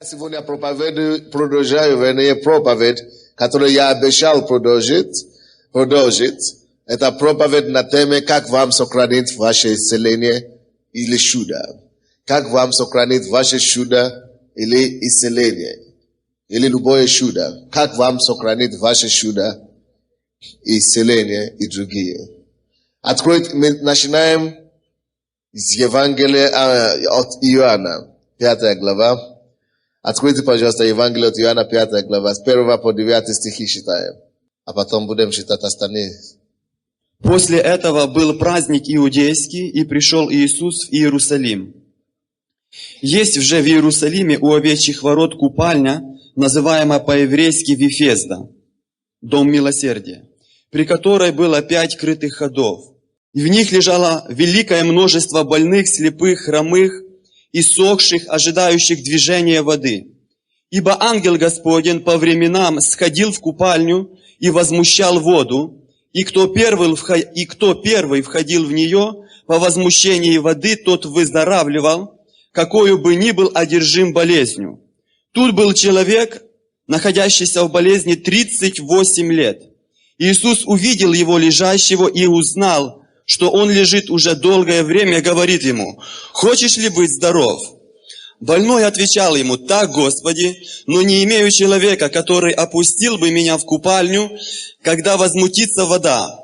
Сегодня продолжаю, вернее, проповедь, которую я обещал продолжить. Это проповедь на теме, как вам сохранить ваше исцеление или чудо. Как вам сохранить ваше чудо или исцеление. Или любое чудо. Как вам сохранить ваше чудо, исцеление и другие. Откройте, мы начинаем с Евангелия от Иоанна, 5 глава. Откройте, пожалуйста, Евангелие от Иоанна, 5 глава, с 1 по 9 стихи читаем. А потом будем читать остальные. После этого был праздник иудейский, и пришел Иисус в Иерусалим. Есть же в Иерусалиме у овечьих ворот купальня, называемая по-еврейски Вифезда, дом милосердия, при которой было 5 крытых ходов. И в них лежало великое множество больных, слепых, хромых, иссохших, ожидающих движения воды. Ибо ангел Господень по временам сходил в купальню и возмущал воду, и кто первый входил в нее, по возмущении воды, тот выздоравливал, какою бы ни был одержим болезнью. Тут был человек, находящийся в болезни 38 лет. Иисус увидел его лежащего и узнал, что он лежит уже долгое время, говорит ему: «Хочешь ли быть здоров?» Больной отвечал ему: «Так, Господи, но не имею человека, который опустил бы меня в купальню, когда возмутится вода.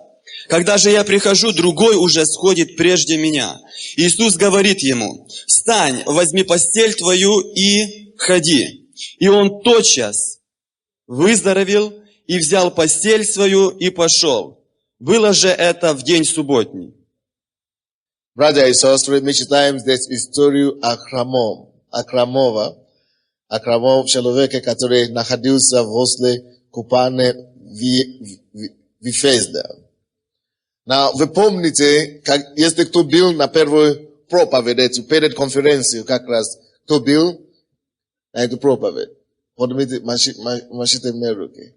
Когда же я прихожу, другой уже сходит прежде меня». Иисус говорит ему: «Встань, возьми постель твою и ходи». И он тотчас выздоровел и взял постель свою и пошел. Было же это в день субботний. Братья и сестры, мы читаем здесь историю Акрамова, человека, который находился возле купальни Вифезда. Но вы помните, если кто был на первой проповеди, перед конференцией как раз, кто был на эту проповедь? Поднимите, машите мне руки.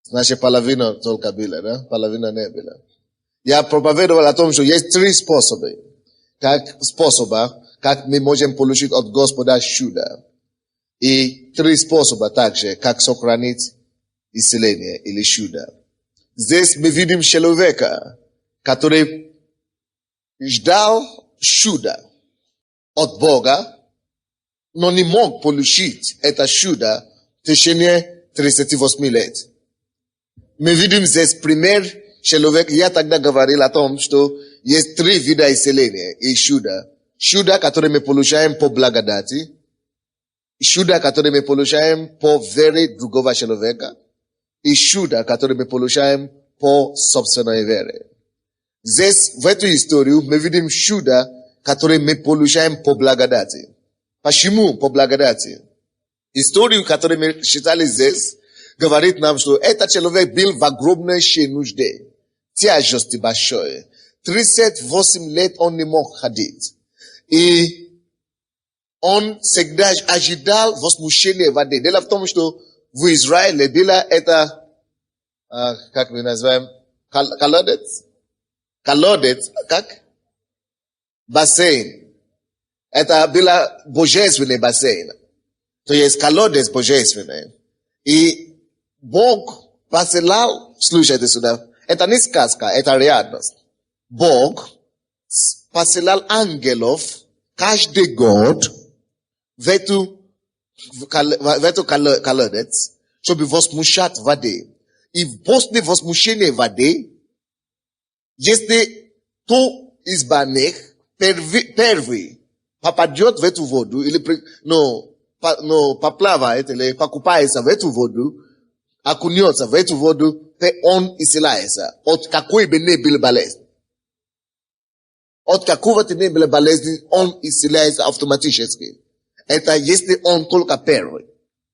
Значит, половина только была, да? Половина не была. Я проповедовал о том, что есть 3 способа, как мы можем получить от Господа чудо. И 3 способа также, как сохранить исцеление или чудо. Здесь мы видим человека, который ждал чуда от Бога, но не мог получить это чудо в течение 38 лет. Мы видим здесь пример человека. Я тогда говорил о том, что есть 3 вида исцеления и чуда. Чудо, которое мы получаем по благодати. Чудо, которое мы получаем по вере другого человека. И чудо, которое мы получаем по собственной вере. Здесь, в эту историю, мы видим чудо, которое мы получаем по благодати. Почему по благодати? Историю, которую мы читали здесь, говорит нам, что этот человек был в огромной нужде, тяжести большой. 38 лет он не мог ходить. И он всегда ожидал возмущения воды. Дело в том, что в Израиле было это, как мы называем, колодец, как? Бассейн. Это было божественный бассейн. То есть колодец божественный. И Бог посылал, слушайте сюда, это не сказка, это реальность. Бог посылал ангелов каждый год в эту колодец, чтобы возмущать воды. И после возмущения воды, если кто из больных первый попадет в эту воду, или поплавает, или покупается в эту воду, окунется в эту воду, он исцеляется от какой бы ни было болезни. От какого-то ни было болезни, он исцеляется автоматически. Это если он только первый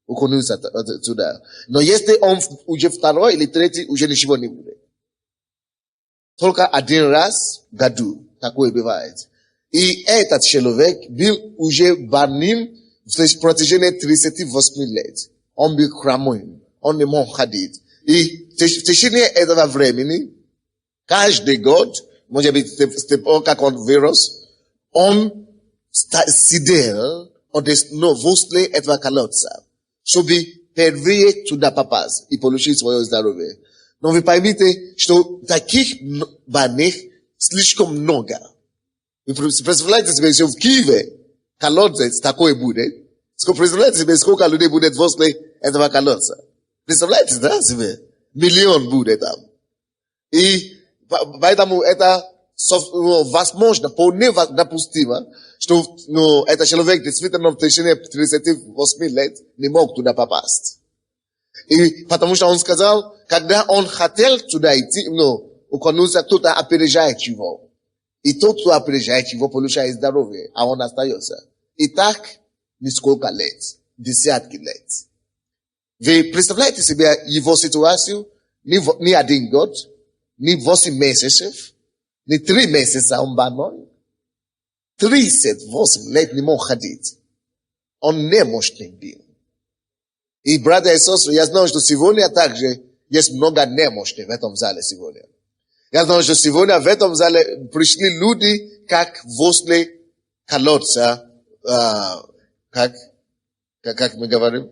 окунется туда. Но если он уже второй или третий, уже ничего не будет. Только один раз в году такое бывает. И этот человек был уже больным в протяжении 38 лет. Он был хромой. Он не мог ходить. И в течение этого времени, каждый год, может быть, как он вырос, он сидел Vostle этого колодца, чтобы первые туда попасть и получить свое здоровье. Но вы поймите, что таких больных слишком много. Вы представляете себе, если в Киеве колодец такой будет, представляете себе, сколько людей будет возле этого колодца? Представляете, да, себе? 1 миллион будет там. И поэтому это возможно, вполне допустимо, что этот человек действительно в течение 38 лет не мог туда попасть. И потому что он сказал, когда он хотел туда идти, уконуться, кто-то опережает его. И тот, кто опережает его, получает здоровье, а он остается. И так несколько лет, десятки лет. Вы представляете себе его ситуацию? Не 1 год, не 8 месяцев, не 3 месяца он больной. 38 лет не мог ходить. Он немощный был. И, братья и сестры, я знаю, что сегодня также есть много немощных в этом зале сегодня. Я знаю, что сегодня в этом зале пришли люди, как возле колодца, как мы говорим?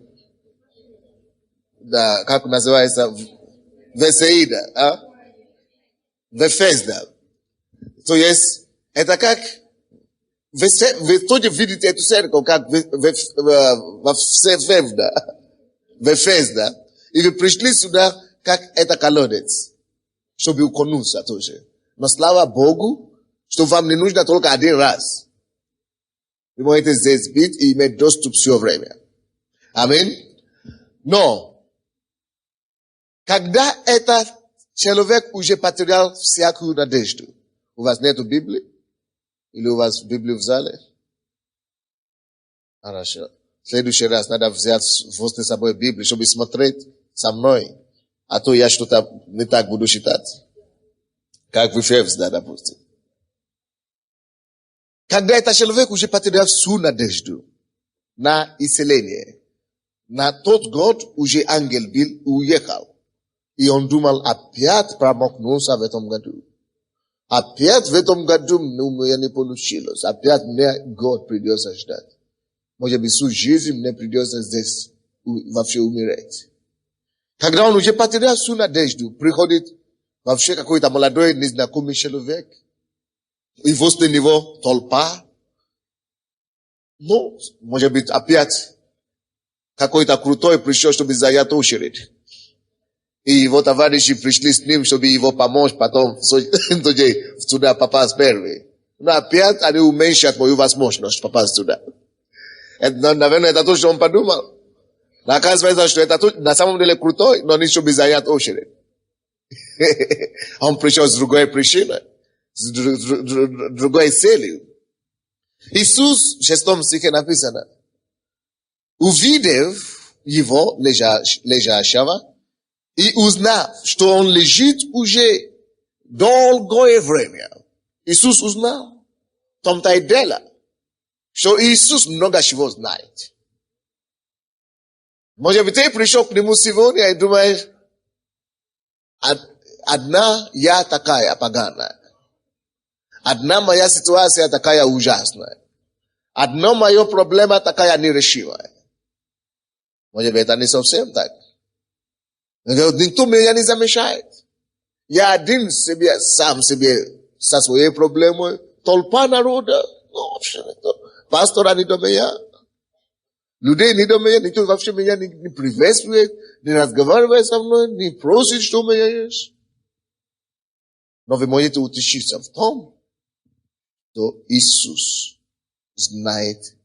Да, как называется? Весеида, Вефезда. То есть, это как, вы тоже видите эту церковь, как Вефезда. И вы пришли сюда, как это колодец, чтобы уконуться тоже. Но слава Богу, что вам не нужно только 1 раз. Вы можете здесь быть и иметь доступ все время. Аминь. Но, когда этот человек уже потерял всякую надежду, у вас нету Библии? Или у вас Библия в зале? Хорошо. В следующий раз надо взять возле собой Библию, чтобы смотреть со мной. А то я что-то не так буду считать. Как в Эфесах, допустим. Когда этот человек уже потерял всю надежду на исцеление, на тот год уже ангел был уехал. И он думал, опять промахнулся в этом году. Опять в этом году у меня не получилось. Опять мне год придется ждать. Может быть, всю жизнь мне придется здесь вообще умереть. Когда он уже потерял всю надежду, приходит вообще какой-то молодой незнакомый человек. И возле него толпа. Ну, может быть, опять какой-то крутой пришел, чтобы занять очередь. И его товарищи пришли с ним, чтобы его помочь, потом туда попасть первый. Но опять они уменьшат мою возможность попасть туда. Наверное, это то, что он подумал. Но оказывается, что это на самом деле крутой, но не чтобы занять очередь. Он пришел с другой причиной, с другой целью. Иисус в 6 стихе написано, увидев его лежащего, и узнав, что он лежит уже долгое время, Иисус узнал, в том-то и дело, что Иисус много чего знает. Может быть, ты пришел к нему сегодня и думаешь, одна я такая поганая, одна моя ситуация такая ужасная, одна моя проблема такая нерешимая. Может быть, это не совсем так. Никто меня не замешает. Я один себе, сам себе, со своей проблемой. Толпа народа, ну, вообще никто. Пастора не до меня. Людей не до меня, никто вообще меня не приветствует, не разговаривает со мной, не просит, что у меня есть. Но вы можете утешиться в том, что Иисус знает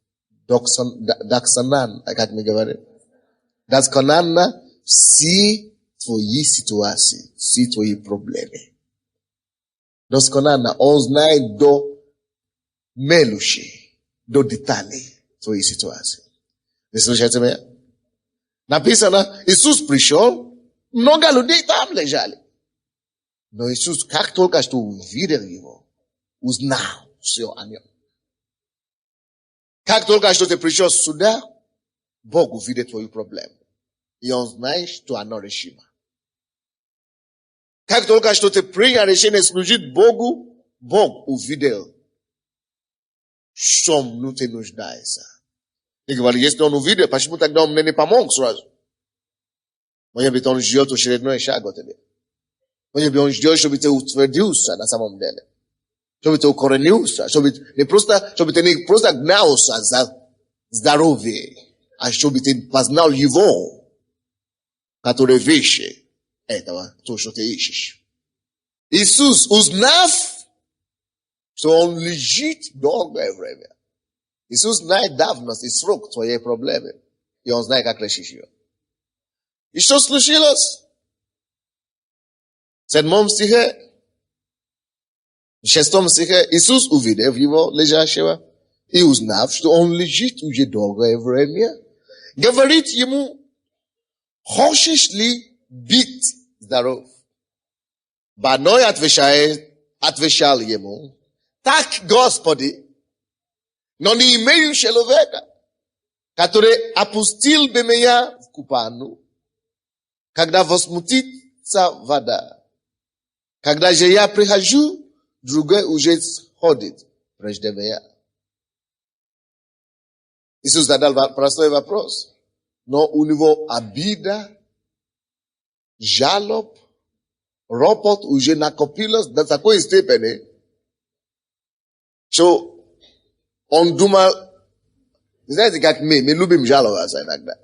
доксонан, как мы говорим. Досконально все твои ситуации, все твои проблемы. Досконально, он знает до мелочи, до деталей твоей ситуации. Вы слышите меня? Написано, Иисус пришел, много людей там лежали. Но Иисус, как только что увидел его, узнал все о нем. Как только что ты пришел сюда, Бог увидел твою проблему. И он знает, что она решима. Как только что ты принял решение служить Богу, Бог увидел, в чем ты нуждаешься. И говорит, если он увидит, почему тогда он мне не помог сразу? Может быть, он ждет очередной шаг от тебя. Может быть, он ждет, чтобы ты утвердился на самом деле. Чтобы ты укоренился. Чтобы ты не просто гнался за здоровье, а чтобы ты познал его, который выше этого, то, что ты ищешь. Иисус, узнав, что он лежит долгое время, Иисус знает давность и срок твоей проблемы, и он знает, как решить ее. И что случилось? В 7 стихе, в 6 стихе, Иисус, увидев его лежащего, и узнав, что он лежит уже долгое время, говорит ему, хочешь ли быть здоров? Больной отвечал ему, так, Господи, но не имею человека, который опустил бы меня в купану, когда возмутится вода. Когда же я прихожу, другой уже сходит прежде меня. Иисус задал простой вопрос, но у него обида, жалоб, ропот уже накопилось до такой степени, что он думал, знаете, как мы любим жаловаться иногда.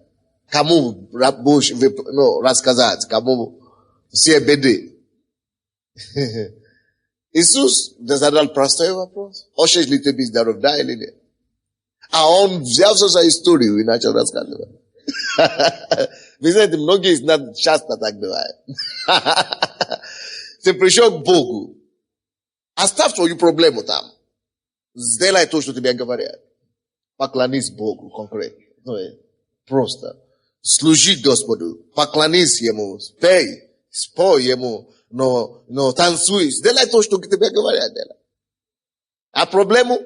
Кому рассказать, кому все беды. Иисус задал простой вопрос. Хочешь ли ты быть здоров, да или нет? А он взялся за историю и начал рассказывать. Вы знаете, многие из нас часто так бывает. Ты пришел к Богу. Оставь свою проблему там. Сделай то, что тебе говорят. Поклонись Богу конкретно. Просто. Служи Господу. Поклонись Ему. Спой Ему. Но танцуй. Сделай то, что тебе говорят. А проблема,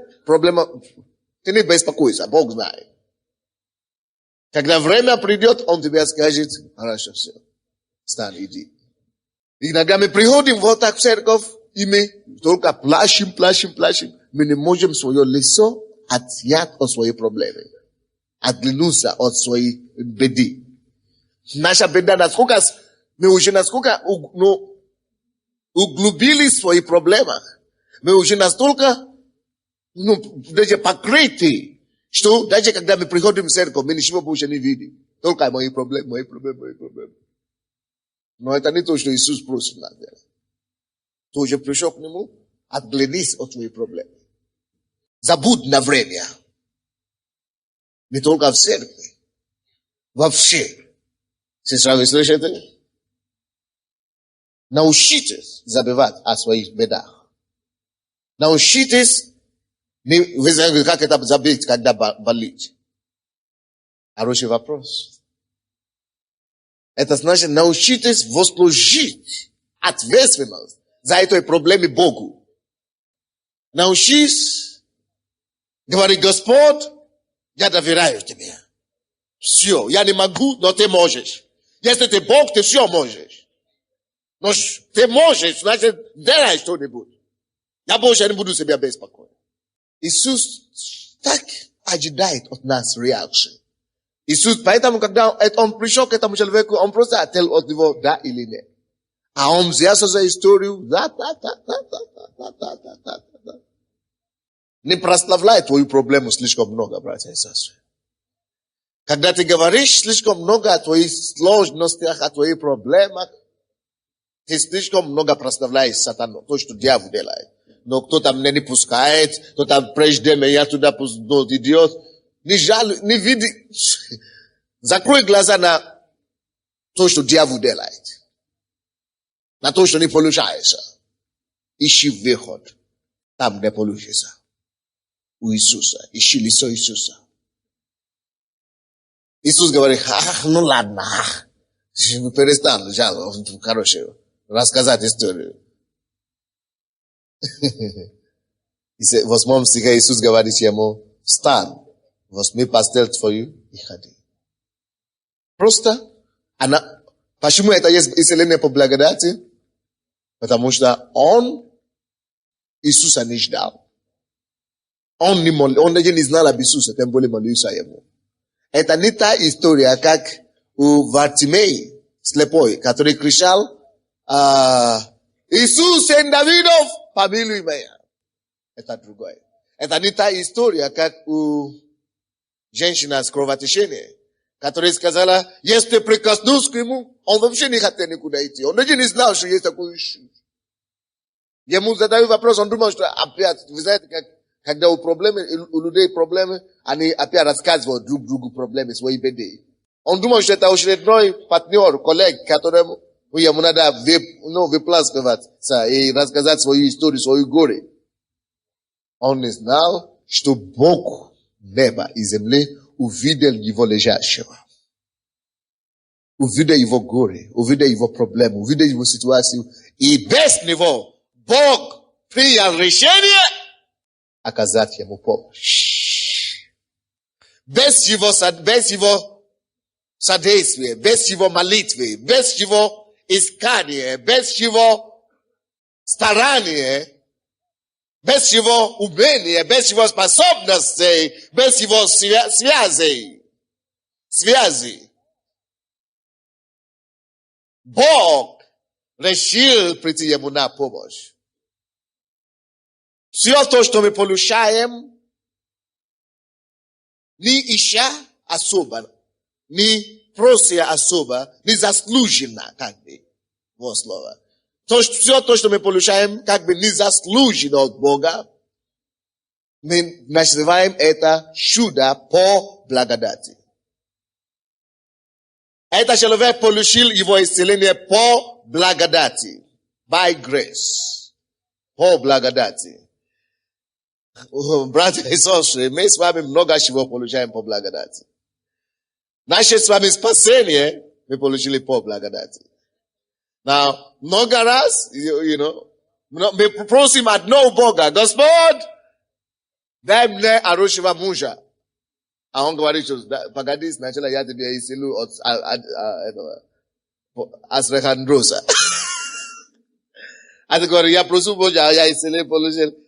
ты не беспокойся. Бог знает. Когда время придет, Он тебе скажет, хорошо, все. Встань, иди. Иногда мы приходим вот так в церковь, и мы только плачем. Мы не можем свое лицо отъять от своей проблемы. Отглянуться от своей беды. Наша беда, насколько мы уже углубились в своих проблемах. Мы уже настолько даже покрыты, что даже когда мы приходим в церковь, мы ничего больше не видим. Только мои проблемы. Но это не то, что Иисус просит нас делать. Ты уже пришел к Нему, отглянись от твоих проблем. Забудь на время. Не только в церкви. Вообще. Сестра, вы слышите? Научитесь забывать о своих бедах. Научитесь, вы знаете, как это забыть, когда болит. Хороший вопрос. Это значит, научитесь возложить ответственность за этой проблемой Богу. Научись говорить, Господь, я доверяю тебе. Все, я не могу, но ты можешь. Если ты Бог, ты все можешь. Но ты можешь, значит, делай что-нибудь. Я больше не буду себя беспокоить. Иисус так ожидает от нас реакции. Иисус, поэтому, когда он пришел к этому человеку, он просто ответил от него, да или нет. А он взялся за историю, да. Не прославляй твою проблему слишком много, братья и сестры. Когда ты говоришь слишком много о твоих сложностях, о твоих проблемах, ты слишком много прославляешь сатану, то, что дьявол делает. Но кто-то меня не пускает, кто-то прежде меня туда идет. Не види. Закрой глаза на то, что дьявол делает. На то, что не получается. Ищи выход. Там не получится. У Иисуса. Ищи лицо Иисуса. Иисус говорит, ну ладно. Перестань, короче, рассказать историю. В 8 стихе Иисус говорит ему, встань, возьми постель твою и ходи. Просто, почему это есть исцеление по благодати? Потому что он Иисуса не ждал. Он даже не знал об Иисусе, тем более молился ему. Это не та история, как у Вартимея, слепой, который кричал, Иисус, сын Давидов, помилуй меня. Это другое. Это не та история, как у женщины с кровотечением, которая сказала, если ты прикоснулся к нему, он вообще не хотел никуда идти. Он даже не знал, что есть такой Иисус. Ему задают вопрос, он думал, что опять, вы знаете, когда у людей проблемы, они опять рассказывают друг другу проблемы, свои беды. Он думал, что это очередной партнер, коллег, которому ему надо выплескиваться и рассказать свою историю, свою горе. Он не знал, что Бог неба и земли увидел его лежащего. Увидел его горе, увидел его проблему, увидел его ситуацию. И без него Бог принял решение оказать ему помощь. Без его содействия, без его молитвы, без его искания, без его старания, без его умения, без его способностей, без его связи. Бог решил прийти ему на помощь. Все то, что мы получаем, не ища особо, не прося особо, не заслуженно, как бы, вот слово. Все то, что мы получаем, как бы незаслуженно от Бога, мы называем это чудо по благодати. Этот человек получил его исцеление по благодати. By grace. По благодати. Братья и сестры, мы с вами много чего получаем по благодати. Наше с вами спасение мы получили по благодати. Now, много раз, мы просим одного Бога, Господь, дай мне хорошего мужа. А он говорит, что погоди, сначала я тебе исцелю от Астрахандроса. А ты говоришь, я прошу Бога, я исцелю, получил.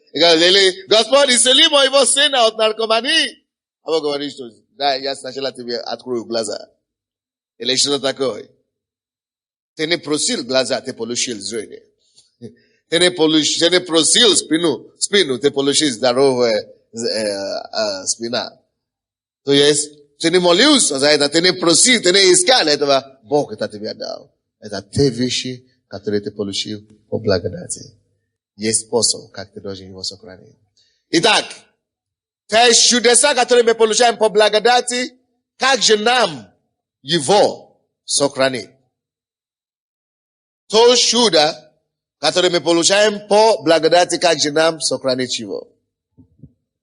Господь, исцели моего сына от наркомании. А он говорит, что да, я сначала тебе открою глаза. Или что-то такое. Ты не просил глаза, ты получил зрение. Ты не просил спину, ты получил здоровая спина. То есть, ты не молился за это, ты не просил, ты не искал этого. Бог это тебе дал. Это те вещи, которые ты получил по благодати. Есть способ, как ты должен его сохранить. Итак, те чудеса, которые мы получаем по благодати, как же нам его сохранить? То чудо, которое мы получаем по благодати, как же нам сохранить его?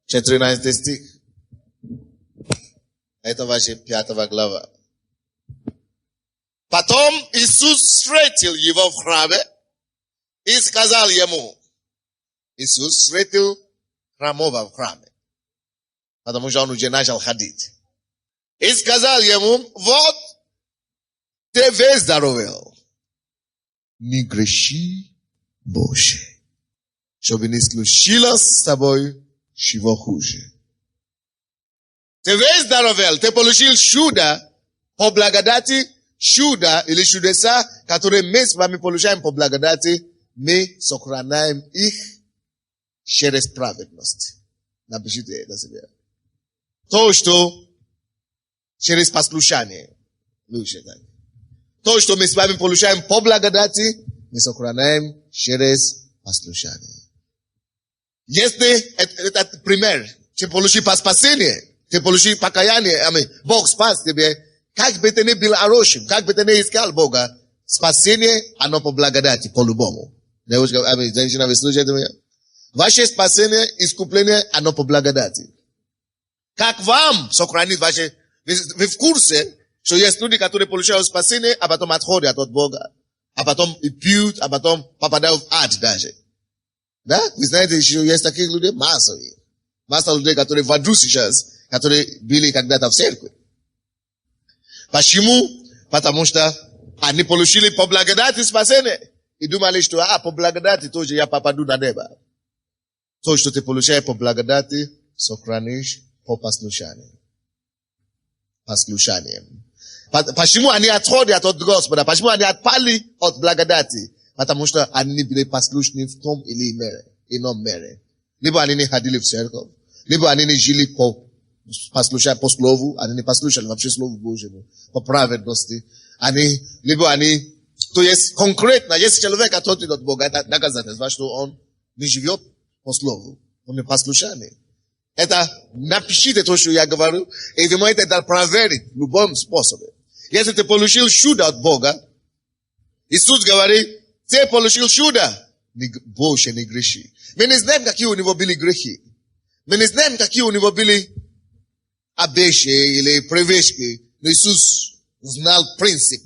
14 стих. Это ваша 5 глава. Потом Иисус встретил его в храме и сказал ему, Иисус встретил храмового в храме, потому что он уже начал ходить. И сказал ему, вот, ты выздоровел. Не греши больше, чтобы не случилось с тобой чего хуже. Ты выздоровел, ты получил чудо по благодати, чудо или чудеса, которые мы с вами получаем по благодати, мы сохраняем их через праведность. Напишите это себе. То, что через послушание. То, что мы с вами получаем по благодати, мы сохраняем через послушание. Если этот пример, ты получил по спасению, ты получил покаяние, Бог спас тебе, как бы ты ни был хорошим, как бы ты ни искал Бога, спасение, оно по благодати, по-любому. Женщина, вы слушаете меня? Ваше спасение, искупление, оно по благодати. Как вам сохранить ваше... Вы в курсе, что есть люди, которые получают спасение, а потом отходят от Бога. А потом и пьют, а потом попадают в ад даже. Да? Вы знаете, что есть таких людей? Масса людей, которые в аду сейчас, которые были когда-то в церкви. Почему? Потому что они получили по благодати спасение. И думали, что по благодати тоже я попаду на небо. То, что ты получаешь по благодати, сохранишь по послушанию. послушанием. Почему они отходят от Господа? Почему они отпали от благодати? Потому что они были послушны в том или ином мере. Либо они не ходили в церковь, либо они не жили по слову, они не послушали вообще Слову Божьему, по праведности. То есть конкретно, если человек отходит от Бога, это доказательство, что он не живет по Слову, он не послушный. Это напишите то, что я говорю, и вы можете это проверить в любом способе. Если ты получил чудо от Бога, Иисус говорит, ты получил чудо, больше не греши. Мы не знаем, какие у него были грехи. Мы не знаем, какие у него были обещи или привычки. Но Иисус знал принцип,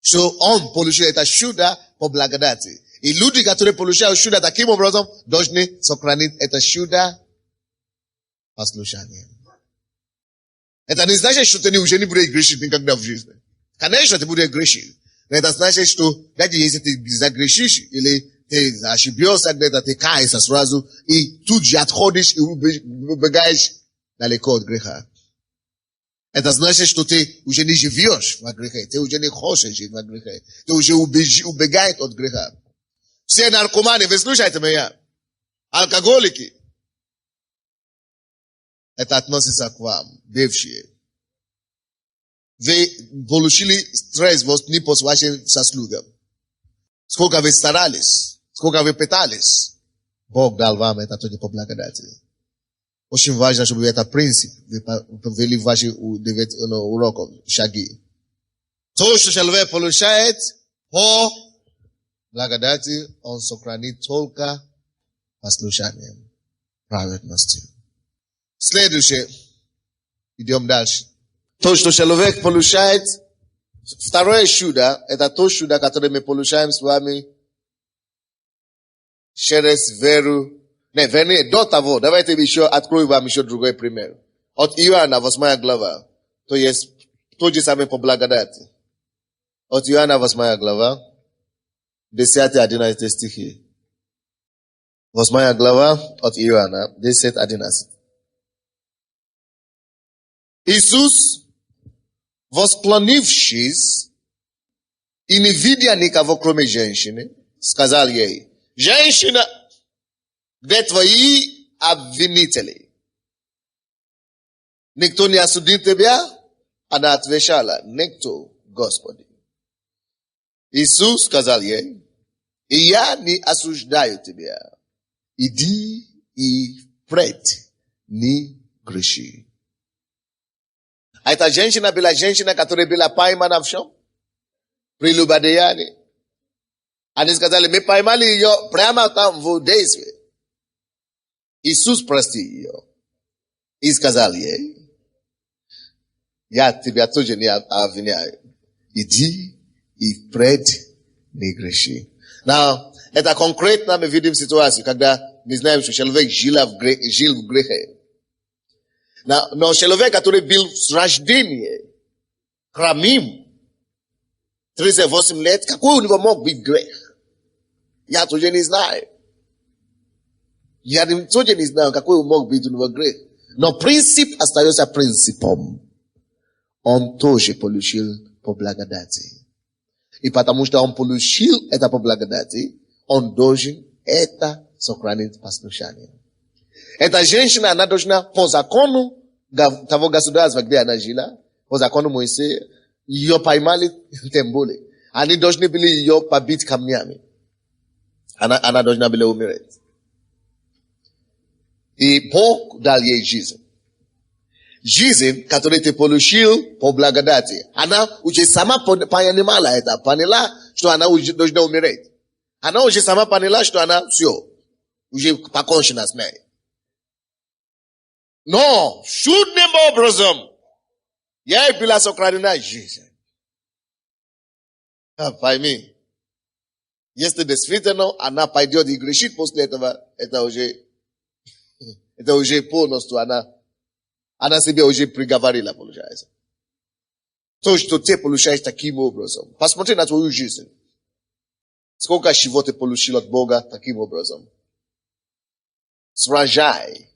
что он получил это чудо по благодати. И люди, которые получают чудо таким образом, должны сохранить это чудо послушанием. Это не значит, что ты уже не будешь грешить никогда в жизни. Конечно, ты будешь грешить. Но это значит, что даже если ты загрешишь, или ты ошибешься где-то, ты каешься сразу, и тут же отходишь и убегаешь далеко от греха. Это значит, что ты уже не живешь в грехе, ты уже не хочешь жить в грехе, ты уже убегаешь от греха. Все наркоманы, вы слушаете меня? Алкоголики. Это относится к вам, бывшие. Вы получили стресс не по вашим заслугам. Сколько вы старались, сколько вы пытались, Бог дал вам это только по благодати. Очень важно, чтобы этот принцип вы ввели в ваши уроков, шаги. То, что человек получает по благодати, он сохранит только послушанием, праведностью. Следующее. Идем дальше. То, что человек получает, второе чудо, это то чудо, которое мы получаем с вами через веру. Вернее, до того, давайте еще открою вам еще другой пример. От Иоанна, 8 глава. То есть, то же самое по благодати. От Иоанна, 8 глава, 10-11 стихи. 8 глава от Иоанна, 10-11. Иисус, восклонившись и не видя никого, кроме женщины, сказал ей: «Женщина, где твои обвинители? Никто не осудил тебя?» Она отвечала: «Никто, Господи». Иисус сказал ей: «И я не осуждаю тебя. Иди и впредь не греши». А эта женщина была женщина, которая была поймана в чем? Прелюбодеяние. Они сказали: мы поймали ее прямо там в действии. Иисус простил ее и сказал ей: я тебя тоже не обвиняю. Иди и впредь не греши. Now, это конкретно мы видим ситуацию, когда мы знаем, что человек жил в грехе. Но человек, который был с рождения хромим, 38 лет, какой у него мог быть грех? Я тоже не знаю. Я тоже не знаю, какой мог быть у него грех. Но принцип остается принципом. Он тоже получил по благодати. И потому что он получил это по благодати, он должен это сохранить послушанием. Эта женщина, она должна по закону того государства, где она жила, по закону Моисея, ее поймали тембули. Они должны были ее побить камнями. Она должна была умереть. И Бог дал ей жизнь. Жизнь, которую ты получил по благодати. Она уже сама понимала это. Поняла, что она уже должна умереть. Она уже сама поняла, что она все. Уже покончена с ней. Но чудным образом ей была сохранена жизнь. Пойми, если действительно она пойдет и грешит после этого, это уже полностью она себе уже приговорила, получается. То, что ты получаешь таким образом. Посмотри на твою жизнь. Сколько всего ты получил от Бога таким образом. Сражай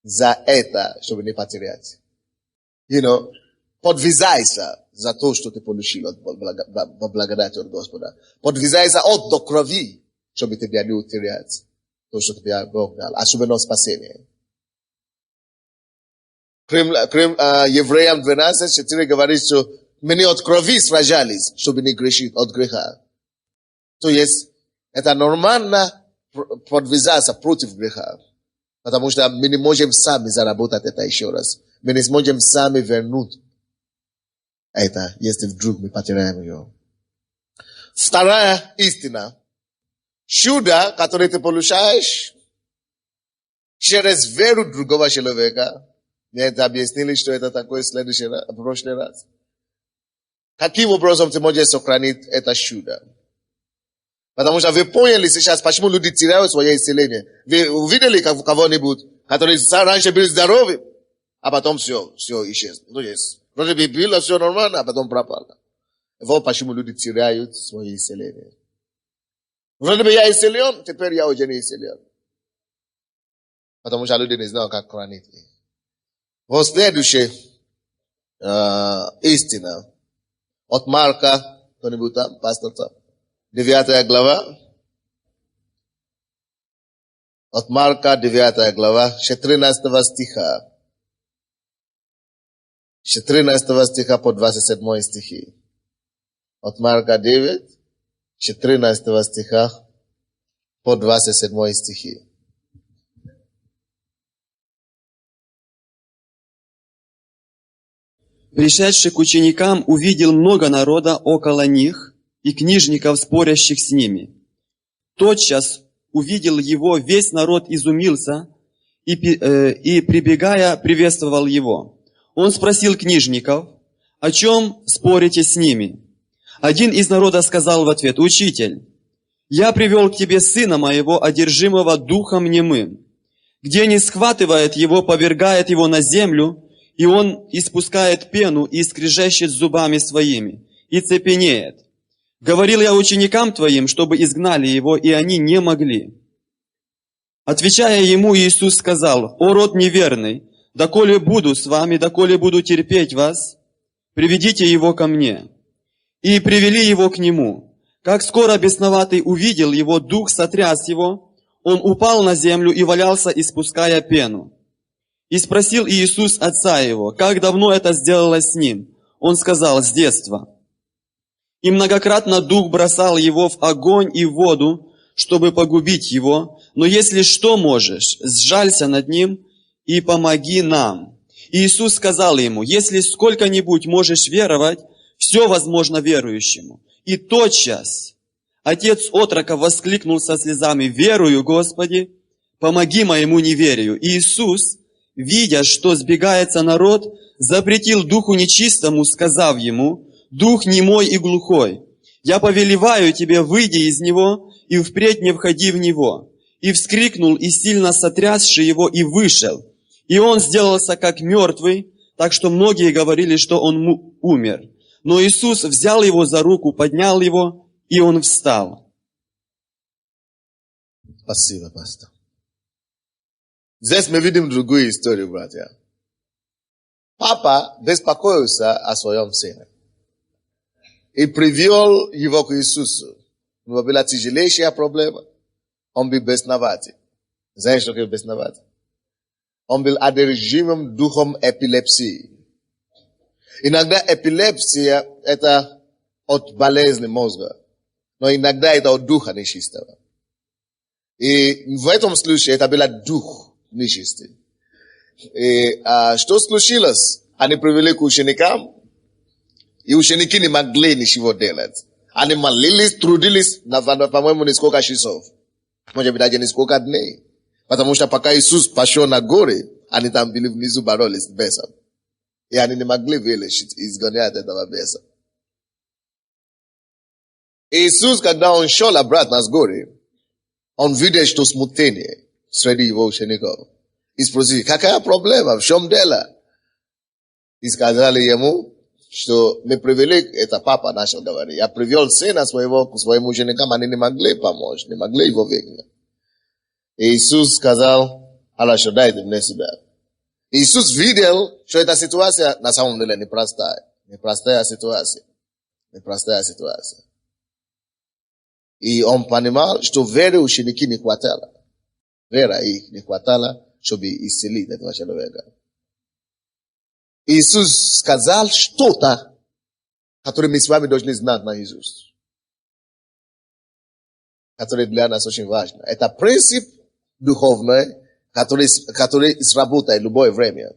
за это, чтобы не потерять. Подвязайся за то, что ты получил от благодати от Господа. Подвязайся до крови, чтобы тебя не утерять. То, что тебе Бог дал. Особенно спасение. Евреям 12:4 говорит, что мы не от крови сражались, чтобы не грешить от греха. То есть, это нормально подвязаться против греха. Потому что мы не можем сами заработать это еще раз. Мы не сможем сами вернуть это, если вдруг мы потеряем ее. Вторая истина. Чудо, которое ты получаешь через веру другого человека. Мне это объяснили, что это такое в прошлый раз. Каким образом ты можешь сохранить это чудо? Потому что вы поняли сейчас, почему люди теряют свое исцеление. Вы увидели кого-нибудь, который раньше был здоровым, а потом все исчез. Вроде бы было все нормально, а потом пропало. Вот почему люди теряют свое исцеление. Вроде бы я исцелен, теперь я уже не исцелен. Потому что люди не знают, как хранить их. Вот следующая истина. От Марка, кто-нибудь там, пастор там. 9 глава. От Марка, 9 глава, 14 стиха. 14 стиха по 27 стихи. От Марка 9, 14 стиха по 27 стихи. Пришедший к ученикам увидел много народа около них и книжников, спорящих с ними. Тотчас увидел его, весь народ изумился и прибегая, приветствовал его. Он спросил книжников, о чем спорите с ними? Один из народа сказал в ответ: «Учитель, я привел к тебе сына моего, одержимого духом немым. Где не схватывает его, повергает его на землю, и он испускает пену и скрежещет зубами своими, и цепенеет. Говорил я ученикам твоим, чтобы изгнали его, и они не могли». Отвечая ему, Иисус сказал: «О род неверный, доколе буду с вами, доколе буду терпеть вас, приведите его ко мне». И привели его к нему. Как скоро бесноватый увидел его, дух сотряс его, он упал на землю и валялся, испуская пену. И спросил Иисус отца его, как давно это сделалось с ним. Он сказал: с детства. И многократно дух бросал его в огонь и в воду, чтобы погубить его. Но если что можешь, сжалься над ним и помоги нам. И Иисус сказал ему: если сколько-нибудь можешь веровать, все возможно верующему. И тотчас отец отрока воскликнул со слезами: верую, Господи, помоги моему неверию. И Иисус, видя, что сбегается народ, запретил духу нечистому, сказав ему: дух немой и глухой, я повелеваю тебе, выйди из него, и впредь не входи в него. И вскрикнул, и сильно сотрясши его, и вышел. И он сделался как мертвый, так что многие говорили, что он умер. Но Иисус взял его за руку, поднял его, и он встал. Спасибо, пастор. Здесь мы видим другую историю, братья. Папа беспокоился о своем сыне и привел его к Иисусу. У него была тяжелейшая проблема. Он был бесноватый. Знаешь, что такое бесноватый? Он был одержимым духом эпилепсии. Иногда эпилепсия – это от болезни мозга, но иногда это от духа нечистого. И в этом случае это был дух нечистый. И что случилось? Они привели к ученикам, и ученики не могли ничего делать. Они молились, трудились, по-моему, несколько часов. Может быть, даже несколько дней. Потому что пока Иисус пошел на горы, они там были внизу боролись с бесом. И они не могли вылечить, изгонять этого беса. Иисус, когда он шел обратно с горы, он видел, что смутение среди его учеников. И спросил: какая проблема, в чем дело? И сказали ему, что мы привели, это папа начал говорить, я привел сына своего к своим ученикам, они не могли помочь, не могли его выгнать. И Иисус сказал: хорошо, дайте мне сюда. Иисус видел, что эта ситуация на самом деле непростая. Непростая ситуация. Непростая ситуация. И он понимал, что веры ученики не хватало. Вера их не хватало, чтобы исцелить этого человека. Иисус сказал что-то, которое мы с вами должны знать наизусть. Которое для нас очень важно. Это принцип духовный, который сработает в любое время.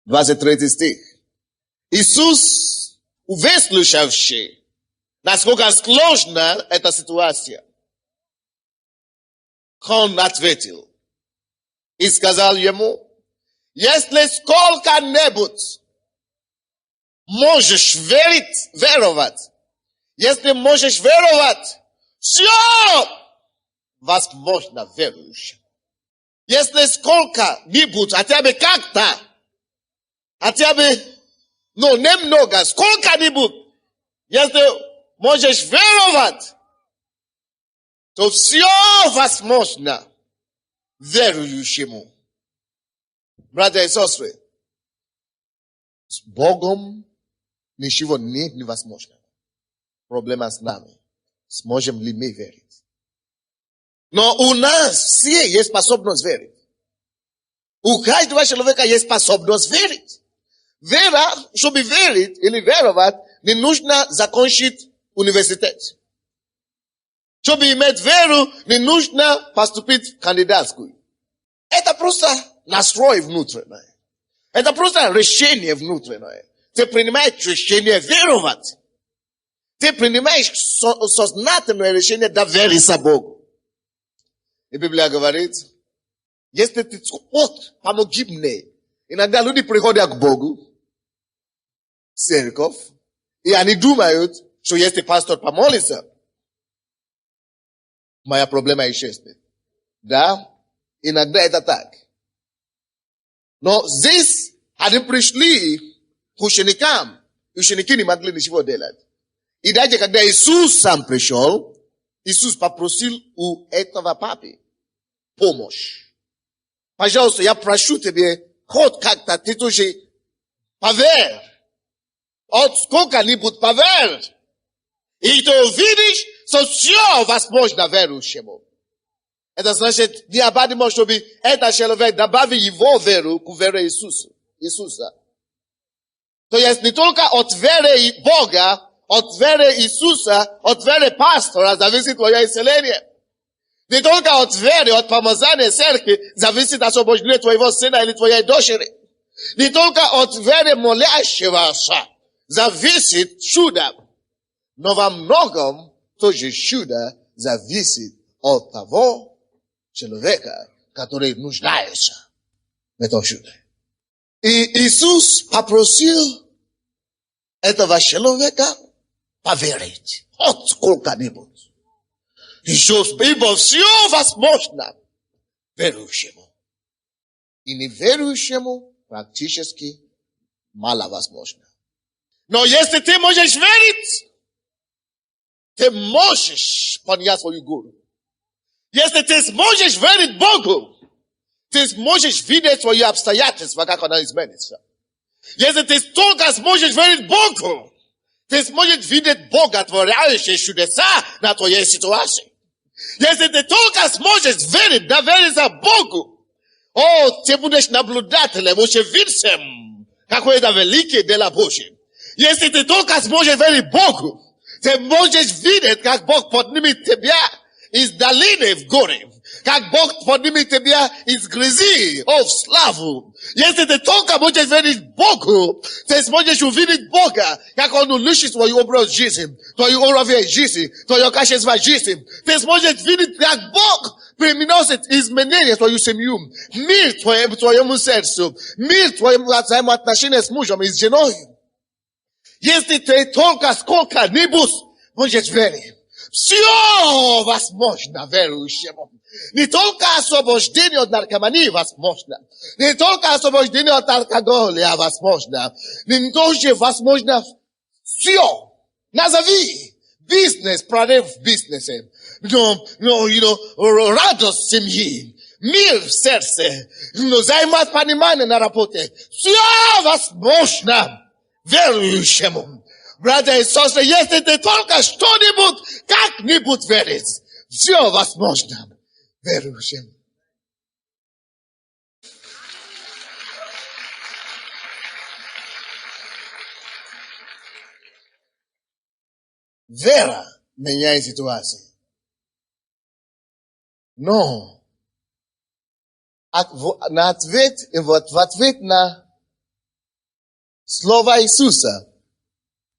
23 стих. Иисус, выслушавший, насколько сложна эта ситуация, он ответил и сказал ему: если сколько-нибудь можешь веровать, если можешь веровать, все возможно верующим. Если сколько-нибудь, хотя бы как-то, хотя бы, немного, сколько-нибудь, если можешь веровать, то все возможно верующему. Братья и сестры, с Богом ничего нет невозможного. Проблема с нами. Сможем ли мы верить? Но у нас все есть способность верить. У каждого человека есть способность верить. Вера, чтобы верить или веровать, не нужно закончить университет. Чтобы иметь веру, не нужно поступить в кандидатскую. Это просто настрой внутренний. Это просто решение внутреннее. Ты принимаешь решение веровать. Ты принимаешь сознательное решение довериться Богу. И Библия говорит, если ты помоги мне. Иногда люди приходят к Богу, в церковь, и они думают, что если пастор помолится, моя проблема исчезнет. Да, иногда это так. Но здесь они пришли к ученикам, и ученики не могли ничего делать. И даже когда Иисус сам пришел, Иисус попросил у этого папы помощь. Пожалуйста, я прошу тебя, хоть как-то ты тоже поверь. От сколько-нибудь поверь. И ты увидишь, что все возможно верующему. Это значит, необходимо, чтобы этот человек добавил его веру к вере Иисуса. То есть не только от веры Бога, от веры Иисуса, от веры пастора зависит твое исцеление. Не только от веры, от помазания церкви зависит освобождение твоего сына или твоей дочери. Не только от веры молящегося зависит чудо. Но во многом тоже чудо зависит от того человека, который нуждается в этом чуде. И Иисус попросил этого человека поверить. От сколько-нибудь. Ибо все возможно верующему. И неверующему практически мало возможно. Но если ты можешь верить, ты можешь поднять свою гору. Если ты сможешь верить Богу, ты сможешь видеть свои обстоятельства, как она изменится. Если ты только сможешь верить Богу, ты сможешь видеть Бога, творящего чудеса на твоей ситуации. Если ты только сможешь верить, довериться Богу, ты будешь наблюдателем, очевидцем, какое это великое дело Божье. Если ты только сможешь верить Богу, ты можешь видеть, как Бог поднимет тебя из долины в горы. Как Бог поднимет тебя из грязи, в славу. Если ты только можешь верить Богу, ты сможешь увидеть Бога, как Он улучшит твой образ жизни, твой уровень жизни, твое качество жизни. Ты сможешь видеть, как Бог приносит изменения в твою семью, мир твоему сердцу, мир твоему взаимоотношению с мужем и с женой. Если ты только сколько-нибудь можешь верить, все возможно верующему. Не только освобождение от наркомании возможно. Не только освобождение от алкоголя возможно. Не только возможно все. Назови бизнес, прорыв в бизнесе. Радость семьи. Мир в сердце. Но займать понимание на работе. Все возможно верующему. Братья и сестры, если ты только что-нибудь, как-нибудь веришь, все возможно верующим. Вера меняет ситуацию. Но в ответ на слово Иисуса,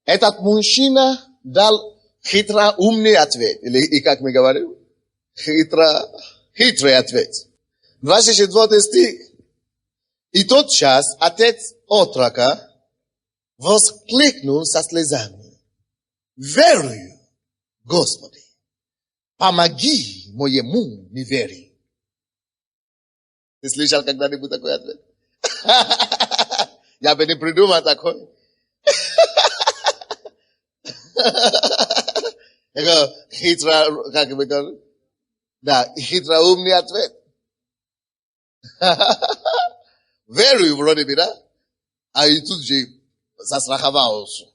этот мужчина дал хитроумный ответ. Или как мы говорим? Хитрый ответ. 24 стих. И тотчас отец отрока воскликнул со слезами. Верую, Господи, помоги моему неверию. Ты слышал когда-нибудь такой ответ? Я бы не придумал такой. Как вы говорите? Да, хитроумный ответ. Верую вроде бы, да? А и тут же застраховался.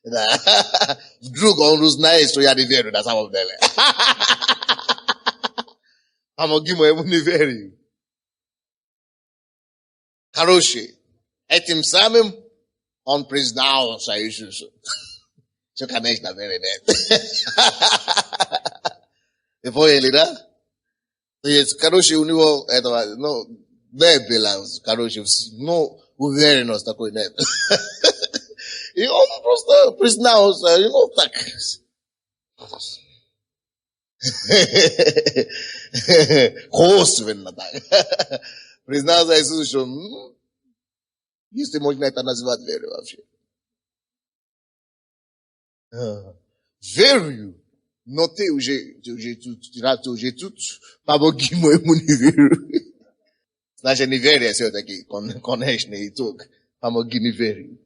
Да. Вдруг он узнает, что я не верю на самом деле. Помоги моему неверию. Хороший. Этим самым он признался Иисусу. Что, конечно, веры нет. Вы поняли, да? То есть, короче, у него этого, не было, короче, уверенность такой нет. И он просто признался, так. Косвенно так. Признался Иисусу, что, если можно это назвать верой вообще. Верую, но ты уже тут, помоги моему неверию. Значит, неверие все-таки конечный итог. Помоги неверию.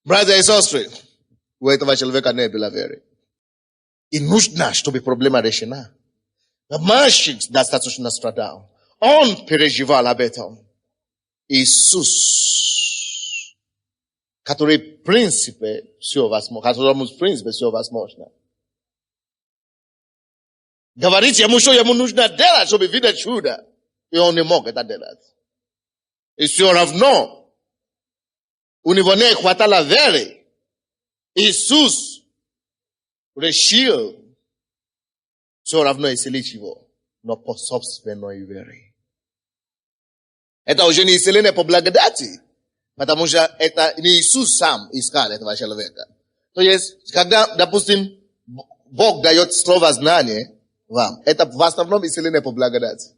Братья и сестры, у этого человека не было веры. И нужно, чтобы проблема решена. Мальчик достаточно страдал. Он переживал об этом. Иисус, который в принципе все возможно, говорит ему, что ему нужно делать, чтобы видеть чудо. И он не мог это делать. И все равно у него не хватало веры. Иисус решил все равно исцелить его, но по собственной вере. Это уже не исцеление по благодати, потому что это не Иисус сам искал этого человека. То есть, когда, допустим, Бог дает слово знания вам, это в основном исцеление по благодати.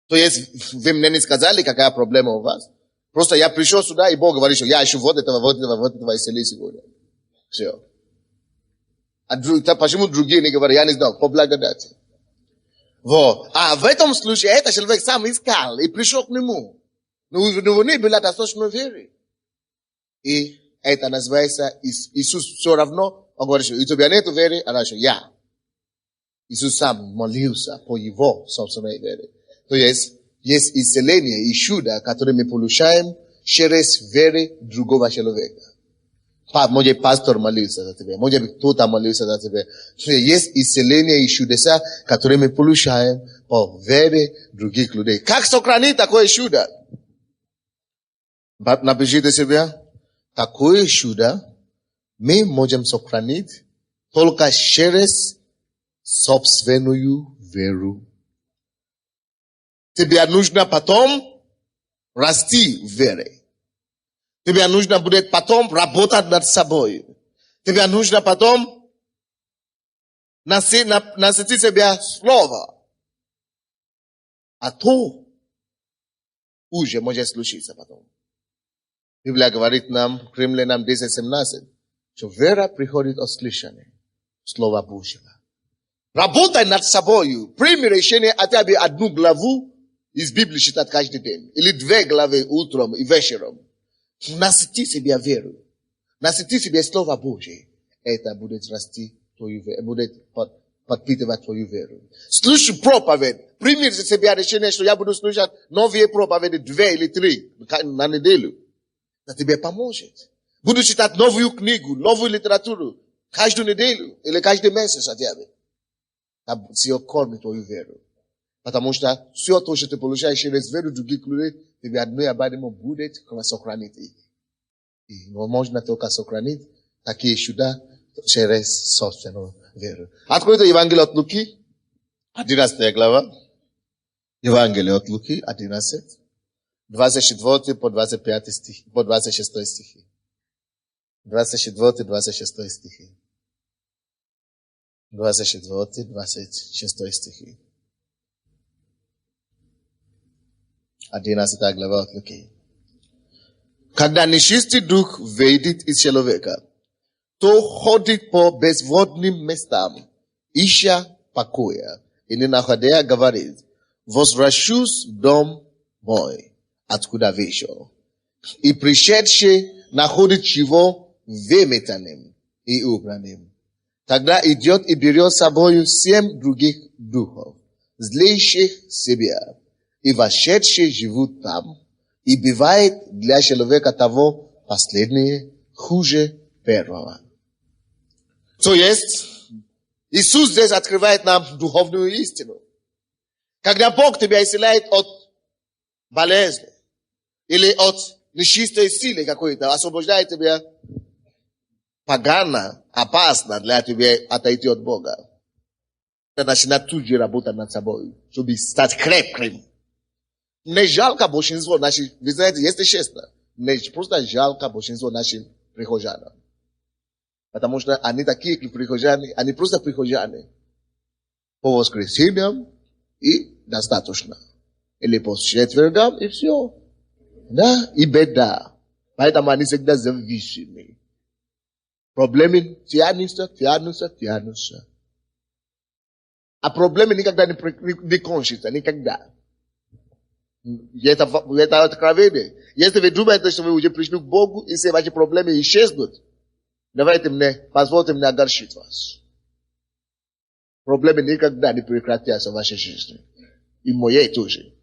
То есть, вы мне не сказали, какая проблема у вас. Просто я пришел сюда, и Бог говорит, что я ищу вот этого исцели сегодня. Все. А почему другие не говорят, я не знаю, по благодати. Вот. А в этом случае, этот человек сам искал и пришел к нему. Но у него не было достаточно веры. И это называется, Иисус все равно, он говорит, что у тебя нет веры, она говорит, я. Иисус сам молился по его собственной вере. То есть исцеление и чудо, которое мы получаем через веру другого человека. Может, пастор молился за тебя, может, кто-то молился за тебя. Есть исцеление и чудеса, которые мы получаем по вере других людей. Как сохранить такое чудо? Напишите себе, такое чудо мы можем сохранить только через собственную веру. Тебе нужно потом расти в вере. Тебе нужно будет потом работать над собой. Тебе нужно потом насытить себя слово. А то уже может случиться потом. Библия говорит нам, Римлянам 10:17, что вера приходит от слышания Слова Божьего. Работай над собой. Прими решение хотя бы одну главу из Библии читать каждый день. Или 2 главы утром и вечером. Насыти себя веру. Насыти себя Слово Божие. Это будет расти твою веру. Будет подпитывать твою веру. Слушай проповедь. Прими за себя решение, что я буду слушать новые проповеди 2 или 3 на неделю. Это тебе поможет. Буду читать новую книгу, новую литературу каждую неделю или каждый месяц хотя бы. Это все кормит твою веру. Потому что все то, что ты получаешь через веру других людей, тебе необходимо будет сохранить их. И можно только сохранить такие чуда через собственную веру. Откройте Евангелие от Луки, 11 глава. Евангелие от Луки, 11, 24 по 25 стих, по 26 стихи. 24, 26 стихи. 24, 26 стихи. 11 глава от Луки. Когда нечистый дух выйдет из человека, то ходит по безводным местам, ища покоя, и не находя говорит: возвращусь в дом мой, откуда вышел. И пришедший находит его выметанным и убранным. Тогда идет и берет с собою 7 других духов, злейших себя, и вошедшие живут там, и бывает для человека того последнее хуже первого. То есть, Иисус здесь открывает нам духовную истину. Когда Бог тебя исцеляет от болезни или от нечистой силы какой-то, освобождает тебя, погано, опасно для тебя отойти от Бога. Это начинает тут же работать над собой, чтобы стать крепким. Мне жалко большинство наших, вы знаете, если честно, мне просто жалко большинство наших прихожан. Потому что они такие прихожане, они просто прихожане. По воскресеньям и достаточно. Или по четвергам и все. Да, и беда. Поэтому они всегда зависимы. Проблемы тянутся. А проблемы никогда не кончатся, никогда. Это откровение. Если вы думаете, что вы уже пришли к Богу, и все ваши проблемы исчезнут, позвольте мне огорчить вас. Проблемы никогда не прекратятся в вашей жизни. И моей тоже.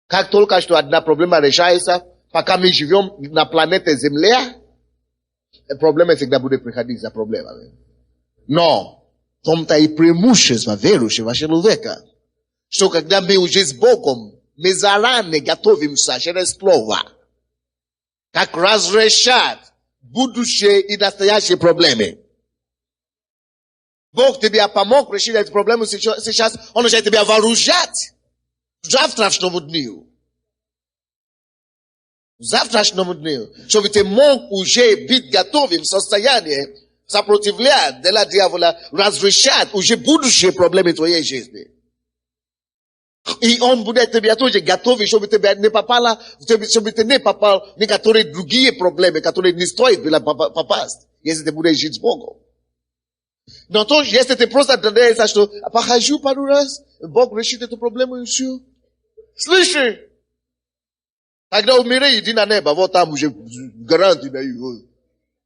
Как только что одна проблема решается, пока мы живем на планете Земля, проблемы всегда будут приходить за проблемами. Но в том-то и преимущество верующего человека, что когда мы уже с Богом, мы заранее готовимся через Слово, как разрешать будущие и настоящие проблемы. Бог тебе помог решить эти проблемы сейчас, Он начинает тебя вооружать к завтрашнему дню. Чтобы ты мог уже быть готовым в состоянии сопротивлять для дьявола, разрешать уже будущие проблемы твоей жизни. И он будет тебя тоже готовить, чтобы ты не попал в некоторые другие проблемы, которые не стоит было попасть, если ты будешь жить с Богом. Но то, если ты просто надеешься, что похожу пару раз, Бог решит эту проблему и все. Слышишь? Когда умирай, иди на небо, вот там уже гарантия даю.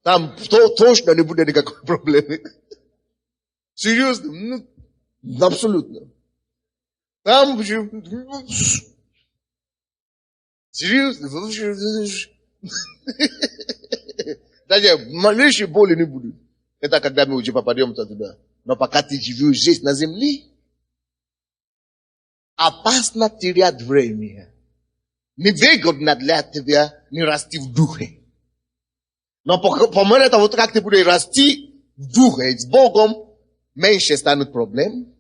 Там точно не будет никакой проблемы. Серьезно? Ну, абсолютно. Там уже... Серьезно? Даже малейшей боли не будет. Это когда мы уже попадем туда. Но пока ты живешь здесь на земле, опасно терять время. Невыгодно для тебя не расти в духе. Но по мере того, как ты будешь расти в духе с Богом, меньше станут проблем,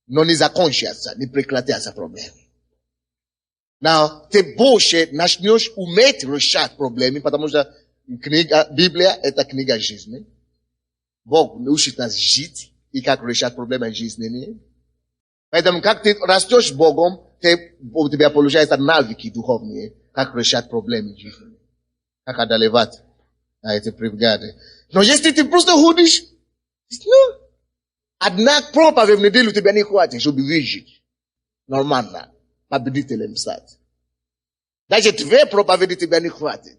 но не закончатся, не прекратятся проблемы. Но ты больше начнешь уметь решать проблемы, потому что Библия – это книга жизни. Бог учит нас жить и как решать проблемы жизни. Поэтому, как ты растешь с Богом, у тебя получаются навыки духовные, как решать проблемы жизни, как одолевать эти преграды. Но если ты просто ходишь, одна проповедь в неделю тебя не хватит, чтобы выжить нормально, победителем стать. Даже 2 проповеди тебя не хватит.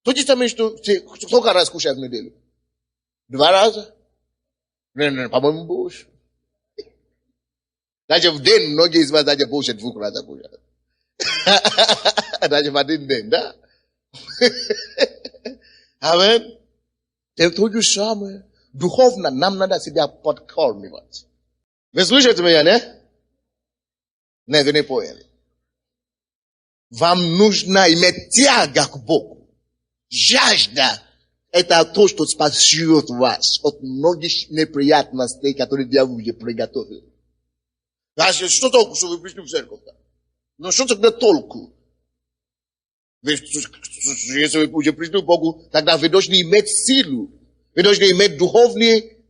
То же самое, что ты сколько раз кушаешь в неделю? 2 раза? Non, pas mon bouche. Daje den no gizma daje bouche de vukura da bouche. Daje madin den da. Amen. Te toju same. Duhovna nam nada себя подкормивать. Вы слышите меня, не? Не, вы не поняли. Вам нужно иметь тяга к Богу. Жажда. Это то, что спасет вас от многих неприятностей, которые дьявол уже приготовил. Значит, что толку, что вы пришли в церковь-то? Ну, что тогда толку? Если вы уже пришли к Богу, тогда вы должны иметь силу. Вы должны иметь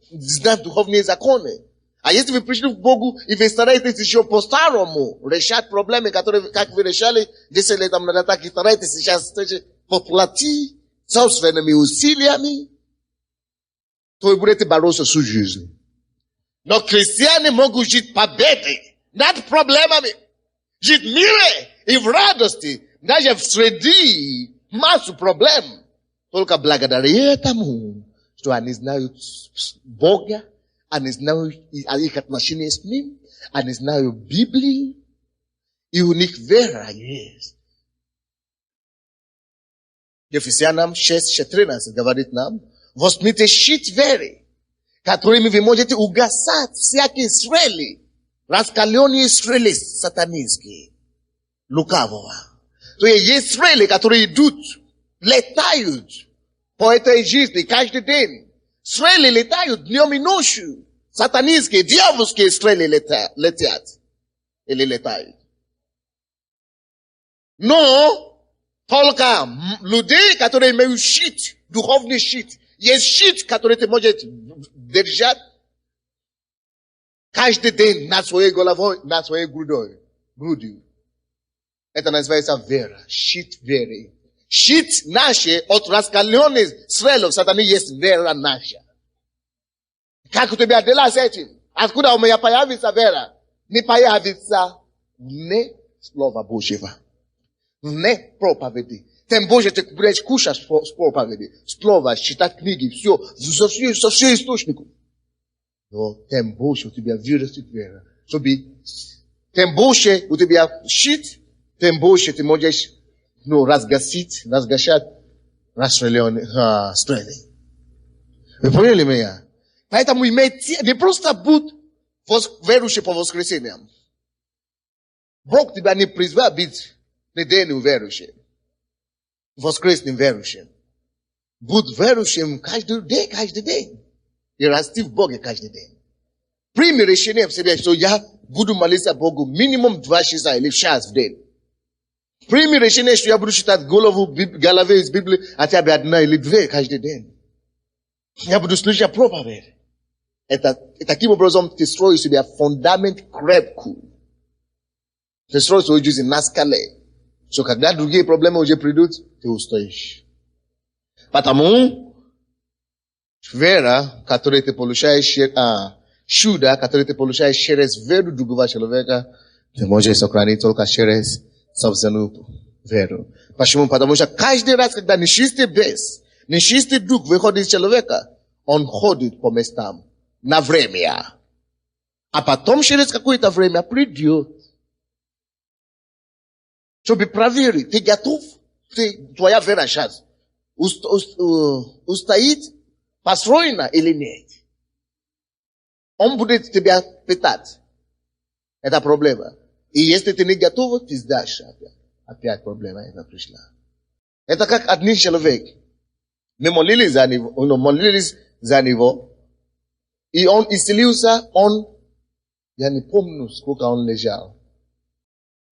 знать духовные законы. А если вы пришли к Богу, и вы стараетесь еще по-старому решать проблемы, которые, как вы решали 10 лет назад, так и стараетесь сейчас поплатить собственными усилиями, то вы будете бороться всю жизнь. Но христиане могут жить победой над проблемами, жить в мире и в радости, даже в среди массу проблем, только благодаря этому, что они знают Бога, они знают их отношения с Ним, они знают Библию, и у них вера есть. Ефесянам 6:13 говорит нам: возьмите щит веры, которыми вы можете угасать всякие стрелы, раскаленные стрелы сатанинские, лукавого. То есть стрелы, которые идут, летают по этой жизни каждый день. Стрелы летают днем и ночью. Сатанинские, дьявольские стрелы летят. Или летают. Но только людей, которые имеют щит, духовный щит. Есть щит, который ты можешь держать каждый день над своей головой, над своей грудью. Это называется вера. Щит веры. Щит наш от раскаленных стрелов сатаны есть вера наша. Как у тебя дела с этим? Откуда у меня появится вера? Не появится не слова Божьего, не проповеди. Тем более ты будешь кушать с проповеди, слова, читать книги, все, со всех источников. Но тем больше у тебя вырастет вера. Тем больше у тебя щит, тем больше ты можешь разгасать расстреленные стрелы. Вы поняли меня? Поэтому имейте, не просто будь верующим по воскресеньям. Бог тебя не призвал быть недельным верующим, воскресным верующим. Будь верующим каждый день. И расти в Боге каждый день. Прими решение в себе, что я буду молиться Богу минимум 2 часа или час в день. Прими решение, что я буду читать головы из Библии хотя бы 1 или 2 каждый день. Я буду слушать проповедь. Таким образом ты строишь себе фундамент крепкий. Ты строишь свою жизнь на скале. Что когда другие проблемы уже придут, ты устоишь. Потому вера, которую ты получаешь, чудо, которое ты получаешь через веру другого человека, ты можешь сохранить только через собственную веру. Почему? Потому что каждый раз, когда нечистый бес, нечистый дух выходит из человека, он ходит по местам на время. А потом через какое-то время придет. Чтобы проверить, ты готов? Твоя вера сейчас устоит, построена или нет? Он будет тебя питать. Это проблема. И если ты не готов, ты сдашь опять. Опять проблема эта пришла. Это как один человек. Мы молились за него, и он исцелился, я не помню, сколько он лежал.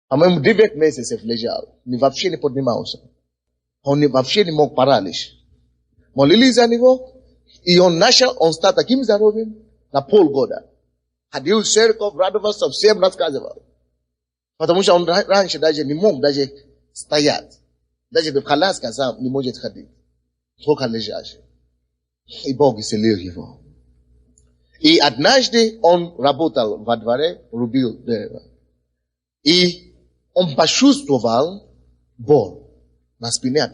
По-моему, 9 месяцев лежал. Вообще не поднимался. Он вообще не мог паралич. Молились за него, и он стал таким здоровым на полгода. Ходил в церковь, радовался, совсем рассказывал. Потому что он раньше даже не мог даже стоять. Даже в коляске сам не может ходить. Только лежащий. И Бог исцелил его. И однажды он работал во дворе, рубил дерево. И он почувствовал боль на спине.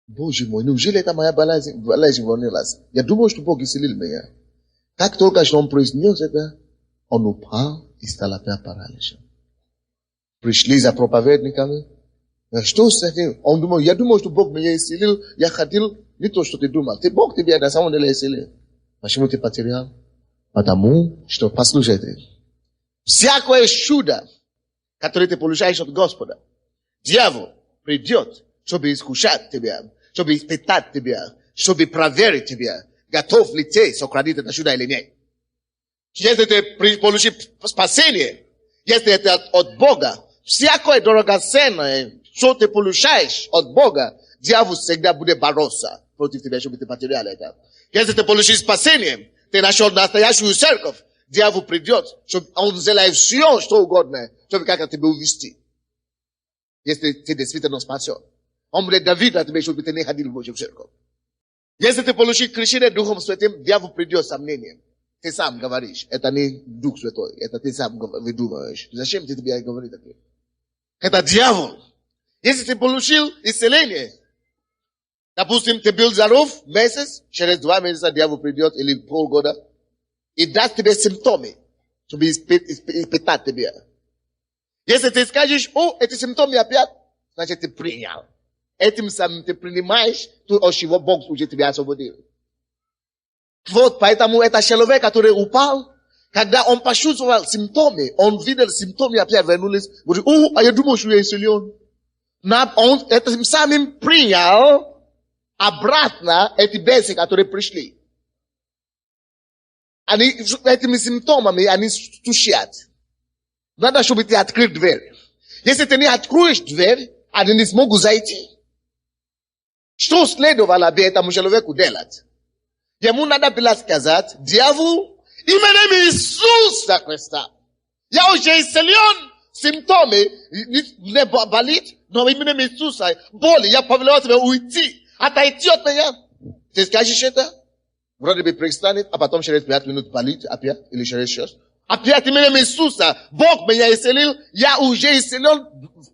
Боже мой, неужели это моя болезнь волнилась? Я думаю, что Бог исцелил меня. Как только что он произнес это, он упал и стал опять параличен. Пришли за проповедниками. Что с этим? Он думал, я думал, что Бог меня исцелил. Я ходил, не то, что ты думал. Бог тебя на самом деле исцелил. Почему ты потерял? Потому что, послушайте, всякое чудо, которое ты получаешь от Господа, дьявол придет, чтобы искушать тебя, чтобы испытать тебя, чтобы проверить тебя, готов ли ты сохранить это чудо или нет. Если ты получишь спасение, если это от Бога, всякое драгоценное, что ты получаешь от Бога, дьявол всегда будет бороться против тебя, чтобы ты потерял это. Если ты получишь спасение, ты нашел настоящую церковь, дьявол придет, чтобы он сделает все, что угодно, чтобы как-то тебя увести. Если ты действительно спасен. Он будет давить на тебя, чтобы ты не ходил в Божью церковь. Если ты получишь крещение Духом Святым, дьявол придет с сомнением. Ты сам говоришь, это не Дух Святой, это ты сам выдумываешь. Зачем ты тебе говоришь такое? Это дьявол. Если ты получил исцеление, допустим, ты был здоров месяц, через 2 месяца дьявол придет, или полгода, и даст тебе симптомы, чтобы испытать тебя. Если ты скажешь, эти симптомы опять, значит ты принял. Этим самым ты принимаешь то, от чего Бог уже тебя освободил. Вот поэтому это человек, который упал, когда он почувствовал симптомы, он видел симптомы опять вернулись, говорит, а я думал, что я исцелен. Он этим самым принял обратно эти бесы, которые пришли. Они этими симптомами, они стучат. Надо, чтобы ты открыл дверь. Если ты не откроешь дверь, они не смогут зайти. Что следовало бы этому человеку делать? Ему надо было сказать, дьявол, именем Иисуса Христа. Я уже исцелен, симптомы не болит, но именем Иисуса, боли, я повелеваю тебя уйти, отойти от меня. Ты скажешь это? Вроде бы перестанет, а потом через 5 минут болит опять, или через 6. Опять именем Иисуса, Бог меня исцелил, я уже исцелен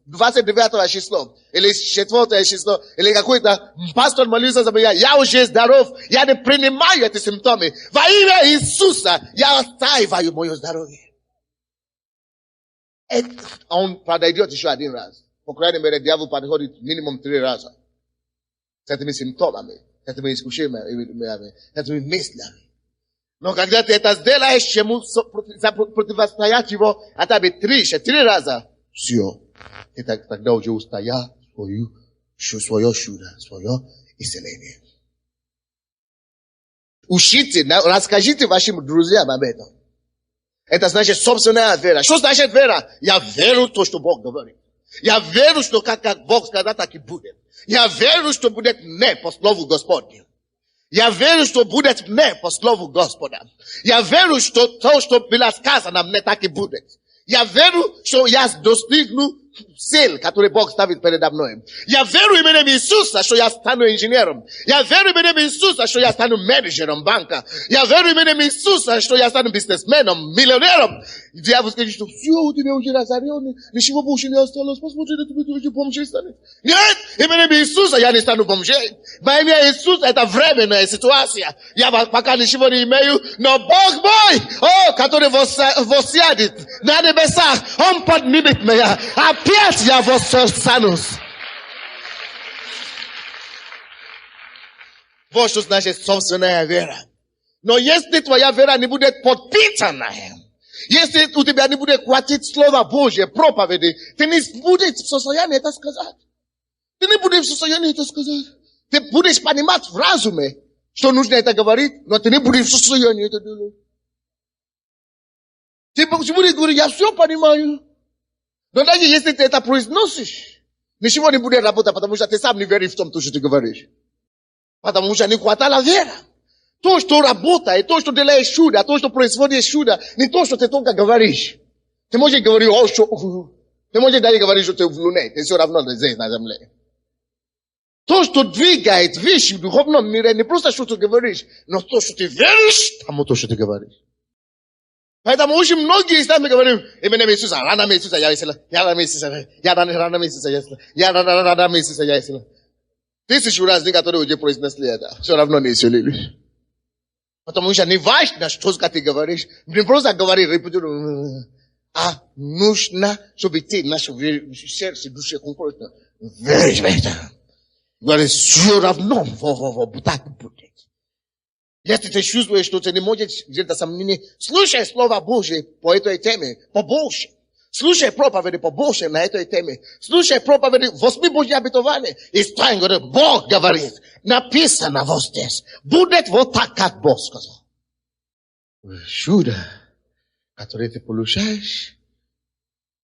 29 число, или 4 число, или какой-то пастор молился за меня, я уже здоров, я не принимаю эти симптомы. Во имя Иисуса я отстаиваю мое здоровье. Он подойдет еще 1 раз. По крайней мере, дьявол подходит минимум 3 раза. С этими симптомами, с этими искушениями, с этими мыслями. Но когда ты это сделаешь, чему противостоять его, хотя бы 3 раза, все. И тогда уже устоял свое чудо, свое исцеление. Учите, расскажите вашим друзьям об этом. Это значит собственная вера. Что значит вера? Я верю в то, что Бог говорит. Я верю, что как Бог сказал, так и будет. Я верю, что будет не по слову Господню. Я верю, что будет не по слову Господа. Я верю, что то, что было сказано мне, так и будет. Я верю, что я достигну цель, которую Бог ставит передо мной. Я верю именем Иисуса, что я стану инженером. Я верю именем Иисуса, что я стану менеджером банка. Я верю именем Иисуса, что я стану бизнесменом, миллионером. Дьявол скажет, что все, у тебя уже разоренный, ничего больше не осталось, посмотри, на тебя уже бомжей станет. Нет, именем Иисуса я не стану бомжей. Во имя Иисуса это временная ситуация. Я пока ничего не имею, но Бог мой, который воссядет на небесах, Он поднимет меня. Опять я воссостанусь. Вот что значит собственная вера. Но если твоя вера не будет подпитана, если у тебя не будет хватить Слова Божье, проповеди, ты не будешь в состоянии это сказать. Ты не будешь в состоянии это сказать. Ты будешь понимать в разуме, что нужно это говорить, но ты не будешь в состоянии это делать. Ты будешь говорить, я все понимаю. Но даже если ты это произносишь, ничего не будет работать, потому что ты сам не веришь в том, что ты говоришь. Потому что не хватало вера. То, что работает, то, что делает чудо, то, что происходит чудо, не то, что ты только говоришь. Ты можешь говорить, ты можешь даже говорить, что ты в Луне, ты все равно здесь на земле. То, что двигает вещи в духовном мире, не просто, что ты говоришь, но то, что ты веришь, тому то, что ты говоришь. Поэтому очень многие из нами говорим, именем Иисуса, рана Иисуса, я исцелен, я рана Иисуса, я исцелен, я рана Иисуса, я исцелен. 1000 разных, которые уже произнесли это. Все равно не исцелились. Потому что не важно, что ты говоришь. Не просто говори, репетируй. А нужно, чтобы ты наше сердце, душе комфортно веришь в это. Говорит, все равно так будет. Если ты чувствуешь, что ты не можешь где-то сомнения, слушай Слово Божие по этой теме побольше. Слушай проповеди побольше на этой теме. Слушай проповеди 8 Божьих обетований. И стань, говорит, Бог говорит, написано вот здесь. Будет вот так, как Бог сказал. Чудо, которое ты получаешь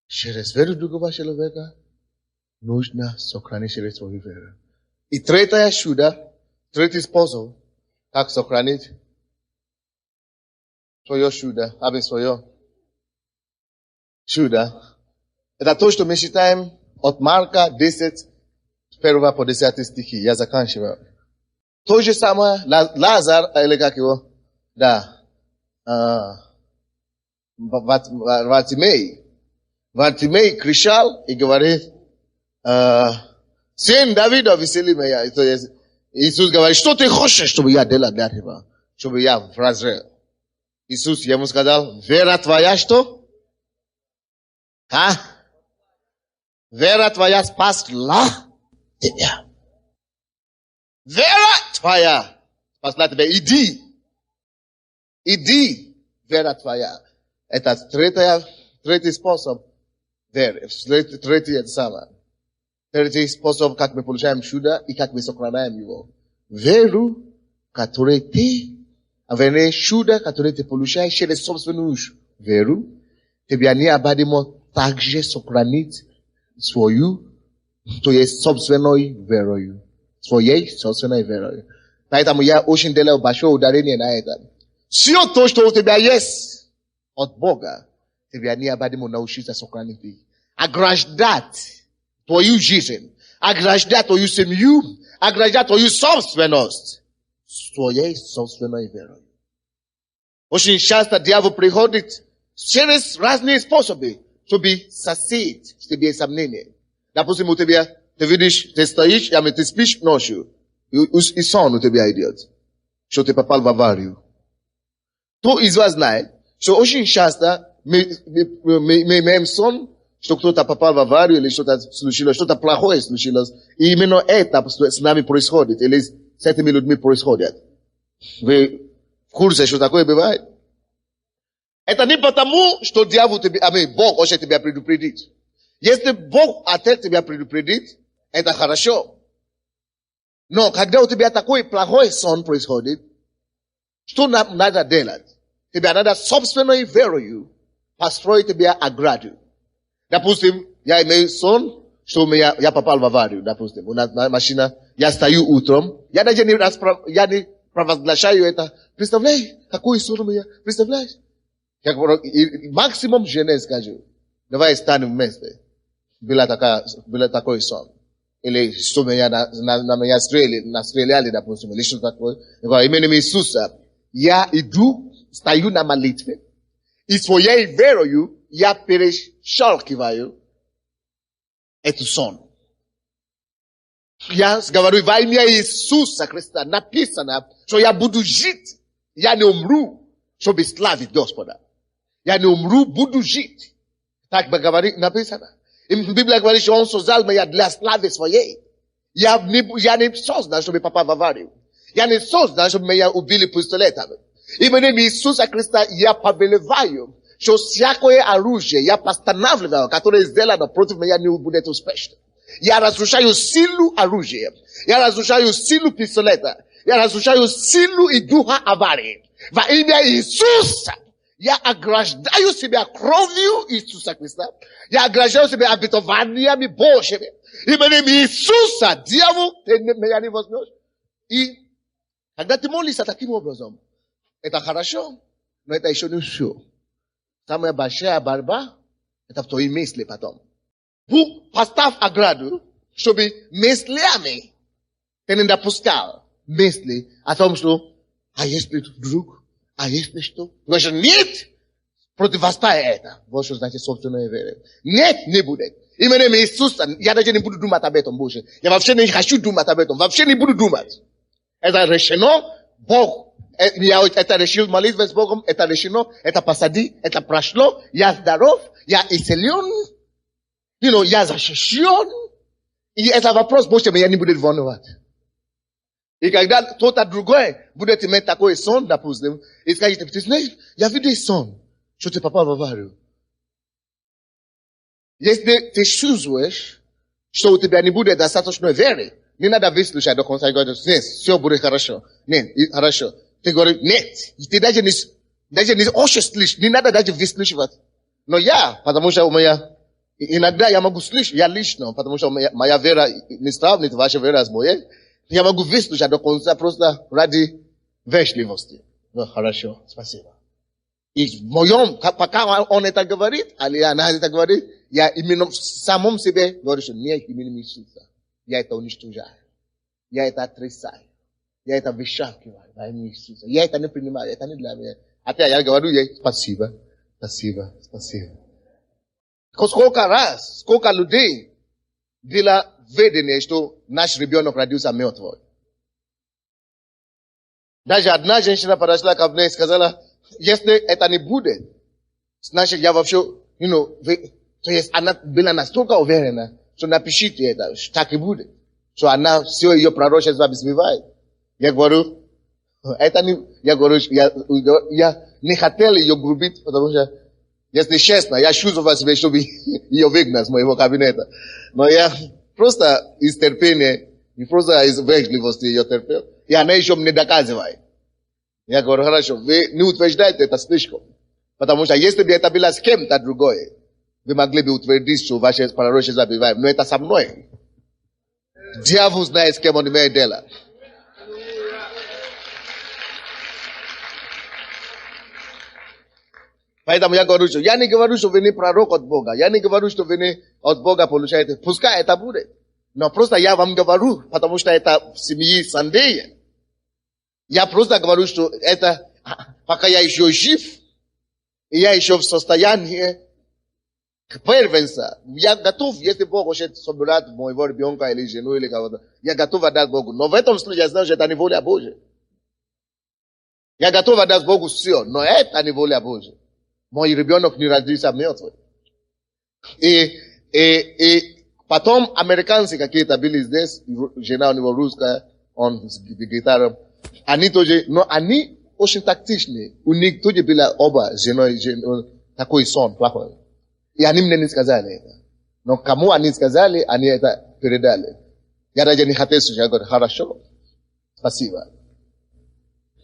через веру другого человека, нужно сохранить через свою веру. И третье чудо, третий способ, как сохранить свое чудо, свое чудо. Это то, что мы читаем от Марка 10, 1 по 10 стихи. Я заканчиваю. То же самое, Лазар, или как его? Да. Вартимей. Вартимей кричал и говорит, сын Давида, весели меня. Иисус говорит, что ты хочешь, чтобы я делал для тебя? Чтобы я прозрел. Иисус ему сказал, вера твоя что? Вера твоя спасла тебя. Вера твоя спасла тебя. Иди, вера твоя. Это третий способ веры. Третий это самое. Третий способ, как мы получаем чудо и как мы сохраняем его. Веру, которую ты, вернее, чудо, которое ты получаешь через собственную веру, тебе необходимо также сохранить свою, то есть собственной верою. Своей собственной верою. Поэтому я очень делаю большое ударение на это. Все то, что у тебя есть от Бога, тебе необходимо научиться сохранить. Ограждать твою жизнь, ограждать твою семью, ограждать твою собственность своей собственной верой. Очень часто дьявол приходит через разные способы, чтобы сосеять в тебе сомнения. Допустим, у тебя, ты видишь, ты стоишь, ты спишь ночью, и сон у тебя идет, что ты попал в аварию. Кто из вас знает, что очень часто мы имеем сон, что кто-то попал в аварию, или что-то случилось, что-то плохое случилось, и именно это с нами происходит, или с этими людьми происходит. Вы в курсе, что такое бывает? Это не потому, что дьявол Бог хочет тебя предупредить. Если Бог отец тебя предупредит, это хорошо. Но когда у тебя такой плохой сон происходит, что нам надо делать? Тебе надо собственной верою построить тебе ограду. Допустим, я имею сон, что я попал в аварию, допустим, у нас машина, я стою утром, я даже не провозглашаю это. Представляешь, какой сон у меня, представляешь? Я говорю, максимум жене скажу, давай станем вместе. Был такой сон. Или что меня на меня стреляли, допустим, или что такое. Я говорю, именем Иисуса, я иду, стою на молитве, и своей верою я перещелкиваю этот сон. Я говорю, во имя Иисуса Христа написано, что я буду жить, я не умру, чтобы славить Господа. Я не умру, буду жить. Так написано. И Библия говорит, что Он создал меня для славы своей. Я не создан, чтобы попал в аварию. Я не создан, чтобы меня убили пистолетами. Именем Иисуса Христа я повелеваю, что всякое оружие я постанавливаю, которое сделано против меня, не будет успешно. Я разрушаю силу оружия. Я разрушаю силу пистолета. Я разрушаю силу и духа аварии. Во имя Иисуса я ограждаю себя кровью Иисуса Христа. Я ограждаю себя обетованиями Божьими. Именем Иисуса, дьявол, ты меня не возьмешь. И когда ты молишься таким образом, это хорошо, но это еще не все. Самая большая борьба, это в твои мысли потом. Поставь ограду, чтобы мыслями ты не допускал мысли о том, что, а если вдруг, а если что? Потому нет, противостоя это. Вот что значит собственная вера. Нет, не будет. Именем Иисуса, я даже не буду думать об этом больше. Я вообще не хочу думать об этом. Вообще не буду думать. Это решено. Бог. Я это решил молитвой с Богом. Это решено. Это посади. Это прошло. Я здоров. Я исцелен. Я защищен. И это вопрос больше меня не будет волновать. И когда кто-то другой будет иметь такой сон, допустим, и скажет, ты знаешь, я видел сон, что ты попал в аварию. Если ты чувствуешь, что у тебя не будет достаточно веры, не надо выслушать до конца и говорить, нет, все будет хорошо. Нет, хорошо. Ты говоришь, нет. Ты даже не очень слышишь, не надо даже выслушивать. Но потому что у меня, иногда я могу слышать, я лично, потому что моя вера не сравнит ваша вера с моей, я могу выслушать до конца просто ради вежливости. Ну, хорошо, спасибо. И в моем, пока он это говорит, или она это говорит, я именно в самом себе говорю, что нет именем Иисуса. Я это уничтожаю. Я это отрицаю. Я это вышагиваю во имя Иисуса. Я это не принимаю. Это не для меня. Опять я говорю ей, спасибо, спасибо, спасибо. Сколько людей было ведение, что наш ребенок родился мертвый. Даже одна женщина подошла ко мне и сказала, если это не будет, значит я вообще, то есть она была настолько уверена, что напишите это, что так и будет. Что она все ее пророчество сбивает. Я говорю, это не, я говорю, я не хотел ее грубить, потому что, если честно, я чувствовал себя, чтобы ее выгнать с моего кабинета. Но я просто из терпения, и просто из вежливости ее терпел. И она еще мне доказывает. Я говорю, хорошо, вы не утверждаете это слишком. Потому что если бы это было с кем-то другой, вы могли бы утвердить, что ваше пророчество забивает. Но это со мной. Дьявол знает, с кем он имеет дело. Поэтому я говорю, что я не говорю, что вы не пророк от Бога. Я не говорю, что вы не от Бога получаете. Пускай это будет. Но просто я вам говорю, потому что это в семье Сандея. Я просто говорю, что это, пока я еще жив, и я еще в состоянии первенства, я готов, если Бог хочет собирать моего ребенка или жену или кого-то, я готов отдать Богу. Но в этом случае я знаю, что это не воля Божья. Я готов отдать Богу все, но это не воля Божья. Мой ребенок не родился мертвый. И потом американцы какие-то были здесь, жена у него русская, он с гитарой. Они тоже, но они очень тактичные. У них тоже было оба женой, такой сон плохой. И они мне не сказали это. Но кому они сказали, они это передали. Я даже не хотел слушать. Я говорю, хорошо, спасибо.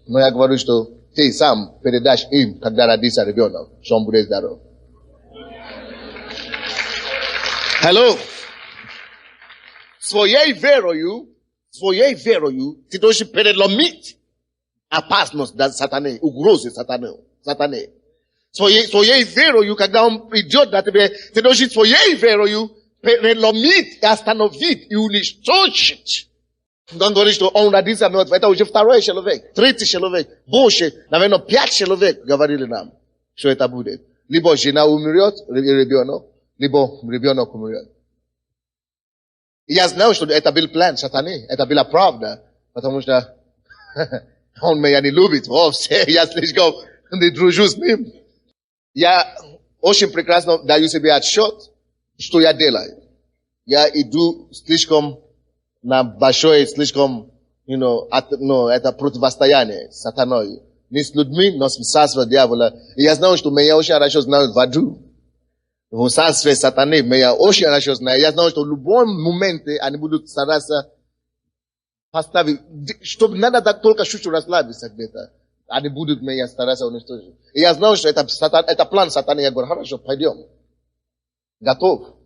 Но я говорю, что ты сам передашь им, когда родится ребенок, что он будет здоров. Hello. Своей верою, ты должен переломить опасность сатаны, угрозы сатаны. Своей верою, когда он придет на тебя, ты должен своей верою переломить и остановить и уничтожить. Он говорит, что он родился мертв. Это уже второй человек, третий человек, больше, наверное, 5 человек говорили нам, что это будет. Либо жена умрет, ребенок, либо ребенок умрет. И я знаю, что это был план сатаны, это была правда, потому что он меня не любит вовсе, я слишком не дружу с ним. Я очень прекрасно даю себе отсчет, что я делаю. Я иду слишком на большое, слишком, это противостояние с сатаной. Не с людьми, но с царством дьявола. И я знаю, что меня очень хорошо знают в аду. В царстве сатаны меня очень хорошо знают. Я знаю, что в любом моменте они будут стараться поставить, чтобы надо только чуть-чуть расслабиться где-то. Они будут меня стараться уничтожить. И я знаю, что это план сатаны. Я говорю, хорошо, пойдем. Готов.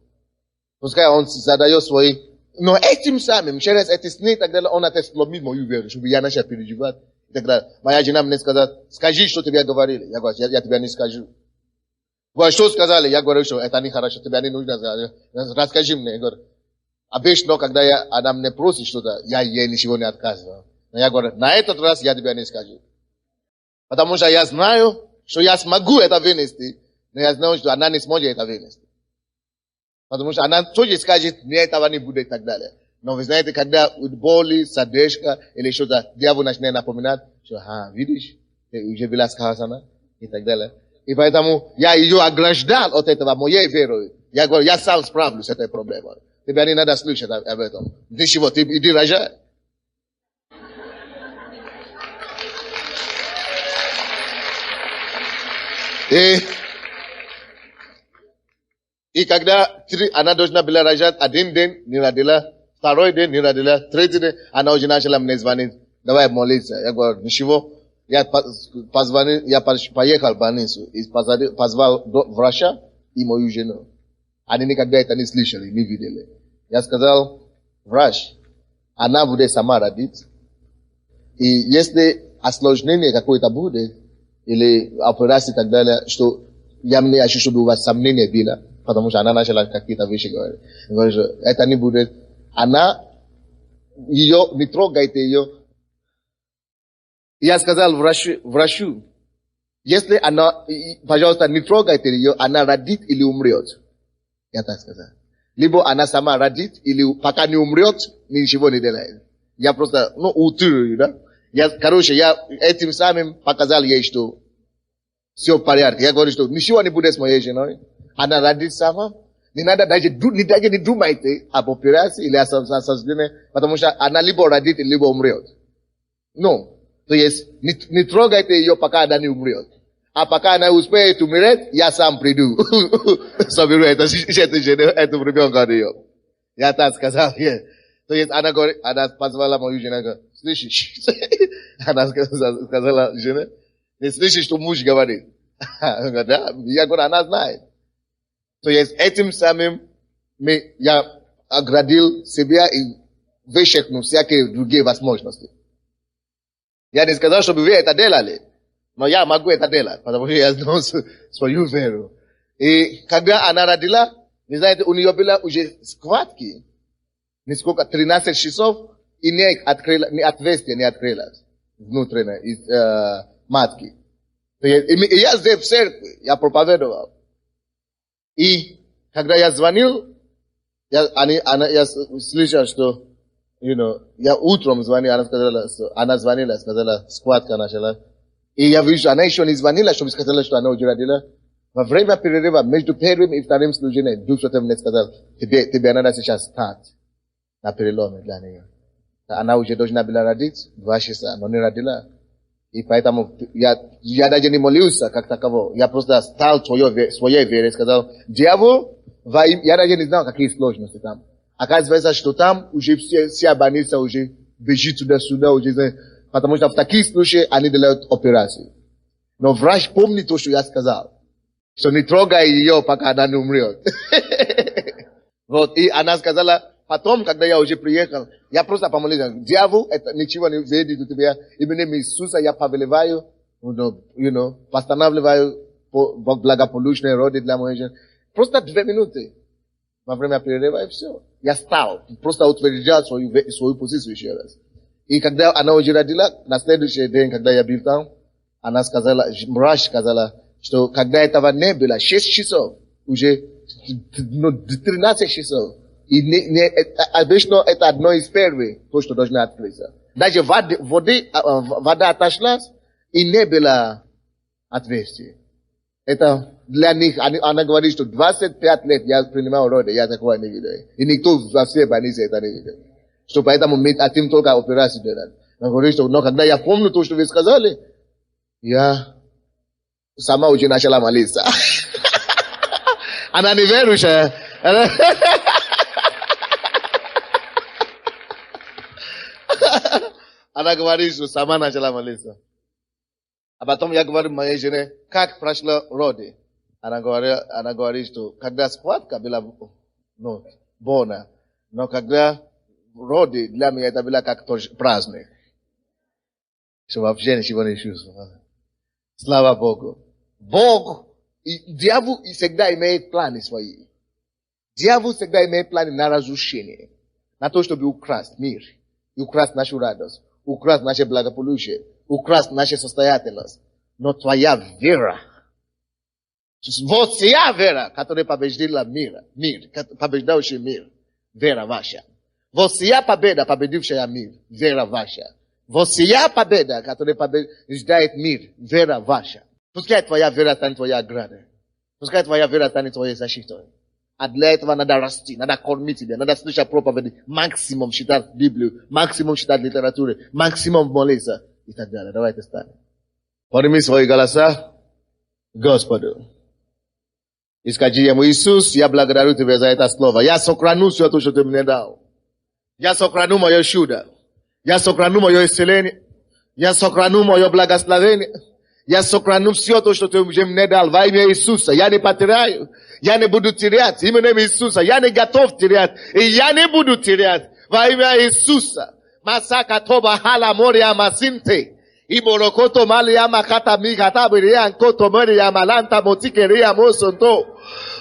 Пускай он задает свои... Но этим самым, через эти сны, так далее, он это сломит мою веру, чтобы я начал переживать. И так далее. Моя жена мне сказала, скажи, что тебе говорили. Я говорю, я тебе не скажу. Говорю, что сказали? Я говорю, что это нехорошо, тебе не нужно сказать. Расскажи мне. Я говорю, обычно, когда она мне просит что-то, я ей ничего не отказываю. Но я говорю, на этот раз я тебе не скажу. Потому что я знаю, что я смогу это вынести, но я знаю, что она не сможет это вынести. Потому что она тоже скажет, мне этого не будет и так далее. Но вы знаете, когда боли, задержка или что-то, дьявол начинает напоминать, что, видишь, ты уже была сказана и так далее. И поэтому я ее ограждал от этого моей верой. Я говорю, я сам справлюсь с этой проблемой. Тебе не надо слушать об этом. Ты чего, ты иди рожай. И когда она должна была рожать один день, не родила, второй день не родила, третий день, она уже начала мне звонить, давай молиться. Я говорю, ничего, я позвонил, я поехал в больницу и позвал врача и мою жену. Они никогда это не слышали, не видели. Я сказал, врач, она будет сама родить. И если осложнение какое-то будет, или операция и так далее, что я не хочу, чтобы у вас сомнения было, потому что она начала какие-то вещи говорить. Говорит, что это не будет. Она, ее, не трогайте ее. Я сказал врачу, если она, пожалуйста, не трогайте ее, она родит или умрет. Я так сказал. Либо она сама родит, или пока не умрет, ничего не делает. Я просто, утрирую, да? Я этим самым показал ей, что все в порядке. Я говорю, что ничего не будет с моей женой. Она родит сама. Не надо даже не думайте об операции или осуждении, потому что она либо родит, либо умрет. То есть, не трогайте ее, пока она не умрет. А пока она успеет умереть, я сам приду. Соберу эту ребенка от нее. Я так сказал. То есть, она говорит, она позвала мою жену, говорит, слышишь? Она сказала жене, ты слышишь, что муж говорит? Она говорит, да. Я говорю, она знает. То есть, этим самым я оградил себя и вычеркнул всякие другие возможности. Я не сказал, чтобы вы это делали, но я могу это делать, потому что я знаю свою веру. И когда она родила, вы знаете, у нее было уже схватки, несколько, 13 часов, и отверстие не открылось внутренне из матки. И я здесь в церкви, я проповедовал. И когда я звонил, я слышал, что, я утром звонил, она звонила, сказала, схватка начала. И я вижу, она еще не звонила, чтобы сказала, что она уже родила. Во время перерыва, между первым и вторым служением, Дух Святой мне сказал, тебе надо сейчас стать на переломе для нее. Она уже должна была родить 2 часа, но не родила. И поэтому я даже не молился как таково. Я просто стал своей вере и сказал, дьявол, я даже не знал, какие сложности там. Оказывается, что там уже вся больница уже бежит туда-сюда, потому что в таких случаях они делают операции. Но врач помнит то, что я сказал. Что не трогай ее, пока она не умрет. Вот, и она сказала, потом, когда я уже приехал, я просто помолился, дьявол, это ничего не ведет у тебя. Именем Иисуса я повелеваю, постанавливаю благополучные роды для моей жены. Просто 2 минуты во время перерыва, и все. Я стал, просто утверждал свою позицию еще раз. И когда она уже родила, на следующий день, когда я был там, она сказала, врач сказала, что когда этого не было, 6 часов, уже 13 часов, и обычно это одно из первых, то, что должно открыться. Даже вода отошлась, и не было отверстия. Это для них, она говорит, что 25 лет я принимал роды, я такого не видел. И никто во всей больнице это не видел. Что поэтому мы хотим только операцию делать. Она говорит, что, но когда я помню то, что вы сказали, я сама уже начала молиться. Она не верующая. Она говорит, что сама начала молиться. А потом я говорю моей жене, как прошло роды? Она говорит, что когда схватка была больно, но когда роды для меня это было как праздник. Что вообще ничего не чувствовал. Слава Богу. Бог, дьявол всегда имеет планы свои. Дьявол всегда имеет планы на разрушение. На то, чтобы украсть мир. И украсть нашу радость. Украсть наше благополучие. Украсть нашу состоятельность. Но твоя вера Вот сия вера, которая победила мир, побеждающий мир, вера ваша. Вот сия победа, победившая мир, вера ваша. Вот сия победа, которая побеждает мир, вера ваша. Пускай твоя вера станет твоей оградой. Пускай твоя вера станет твоей защитой. А для этого надо расти, надо кормить себя, надо слушать проповеди, максимум читать Библию, максимум читать литературу, максимум молиться и так далее. Давайте станем. Подними свои голоса Господу. И скажи ему: Иисус, я благодарю тебя за это слово. Я сохраню все то, что ты мне дал. Я сохраню мое чудо. Я сохраню мое исцеление. Я сохраню мое благословение. Я сохраню все то, что ты мне дал во имя Иисуса. Я не потеряю. Я не буду терять. Именем Иисуса. Я не готов терять. И я не буду терять во имя Иисуса. Масака тоба хала мория масинте. Иморокото малия маката мигата биria анкото мория маланта мотикеria мосонто.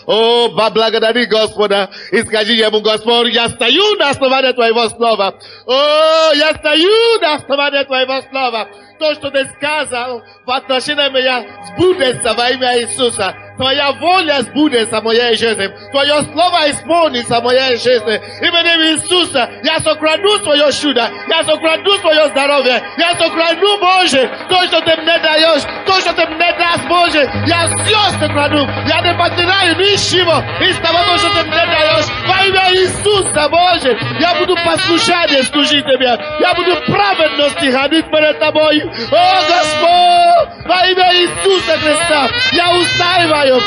О, благодари Господа. И скажи ему: Господь, я стою на основании твоего слова. О, я стою на основании твоего слова. То, что ты сказал в отношении меня, сбудется во имя Иисуса. Твоя воля сбудется в моей жизни. Твое слово исполнится в моей жизни. Именем Иисуса я сохраню свое чудо. Я сохраню свое здоровье. Я сохраню, Боже, то, что ты мне даешь. То, что ты мне дашь, Боже. Я все сохраню. Я не потеряю ничего из того, что ты мне даешь. Во имя Иисуса, Боже. Я буду послушание служить тебе. Я буду праведности ходить перед тобой. О, Господь, во имя Иисуса Христа, я отстаиваю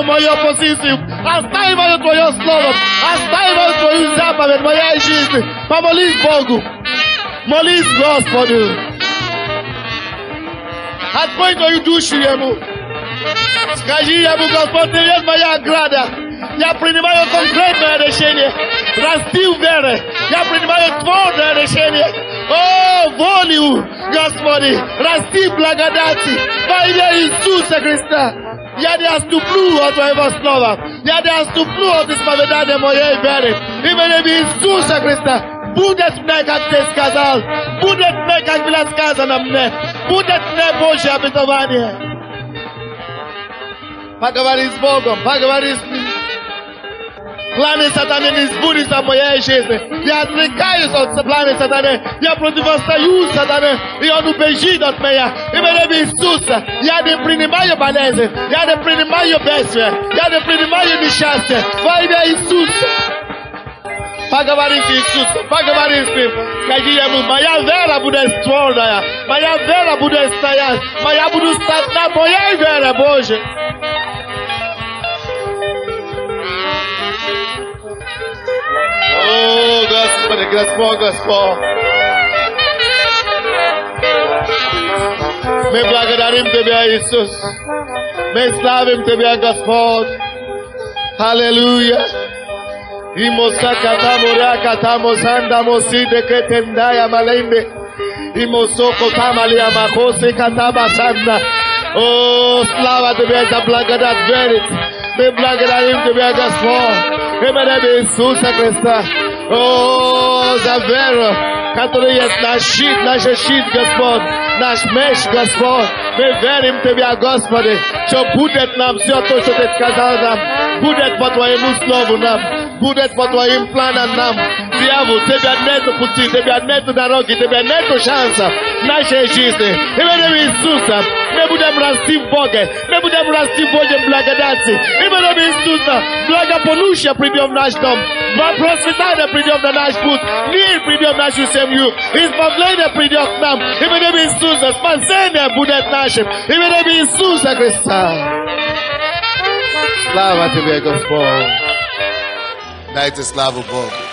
мою позицию, отстаиваю твое слово, отстаиваю твою заповедь в моей жизни. Помолись Богу, молись Господу. Открой твою душу ему. Скажи ему: Господь, ты есть моя ограда. Я принимаю конкретное решение. Расти в вере. Я принимаю твердое решение. О, волю, Господи, расти в благодати во имя Иисуса Христа. Я не отступлю от твоего слова. Я не отступлю от исповедания моей веры. Именем Иисуса Христа. Будет мне, как ты сказал. Будет мне, как было сказано мне. Будет мне Божье обетование. Поговори с Богом, поговори с ним. Планы сатаны не сбудутся в моей жизни. Я отрекаюсь от планы сатаны. Я противостою сатаны. И он убежит от меня. Именем Иисуса. Я не принимаю болезнь. Я не принимаю бедствие. Я не принимаю несчастье. Во имя Иисуса. Поговори с Иисусом. Поговори с ним. Скажи ему: моя вера будет твердая. Моя вера будет стоять. Моя буду стоять на моей вере, Боже. О, Господи, Господь, Господь. Мы благодарим Тебя, Иисус. Мы славим Тебя, Господь. Аллилуйя. И мосакатамо ракатамо сандамо сиде кетендая маленде. И мосоко тамалия махосе катаба санда. О, слава Тебе за благодать верить. Мы благодарим Тебя, Господь. Именем Иисуса Христа. О, за веру, который есть наш щит, Господь, наш меч, Господь. Мы верим Тебя, Господи, что будет нам все то, что Ты сказал нам. Будет по Твоему слову нам. Будет по Твоим планам нам. Дьявол, Тебя нету пути, Тебя нету дороги, Тебя нету шанса в нашей жизни. Именем Иисуса мы будем расти в Боге. Мы будем расти в Божьей благодати. Именем Иисуса благополучие придет в наш дом. Процветание придет на наш путь. Мир придет в нашу семью. Избавление придет к нам. Именем Иисуса спасение будет нашим. Именем Иисуса Христа. Слава Тебе, Господь. Дайте славу Богу.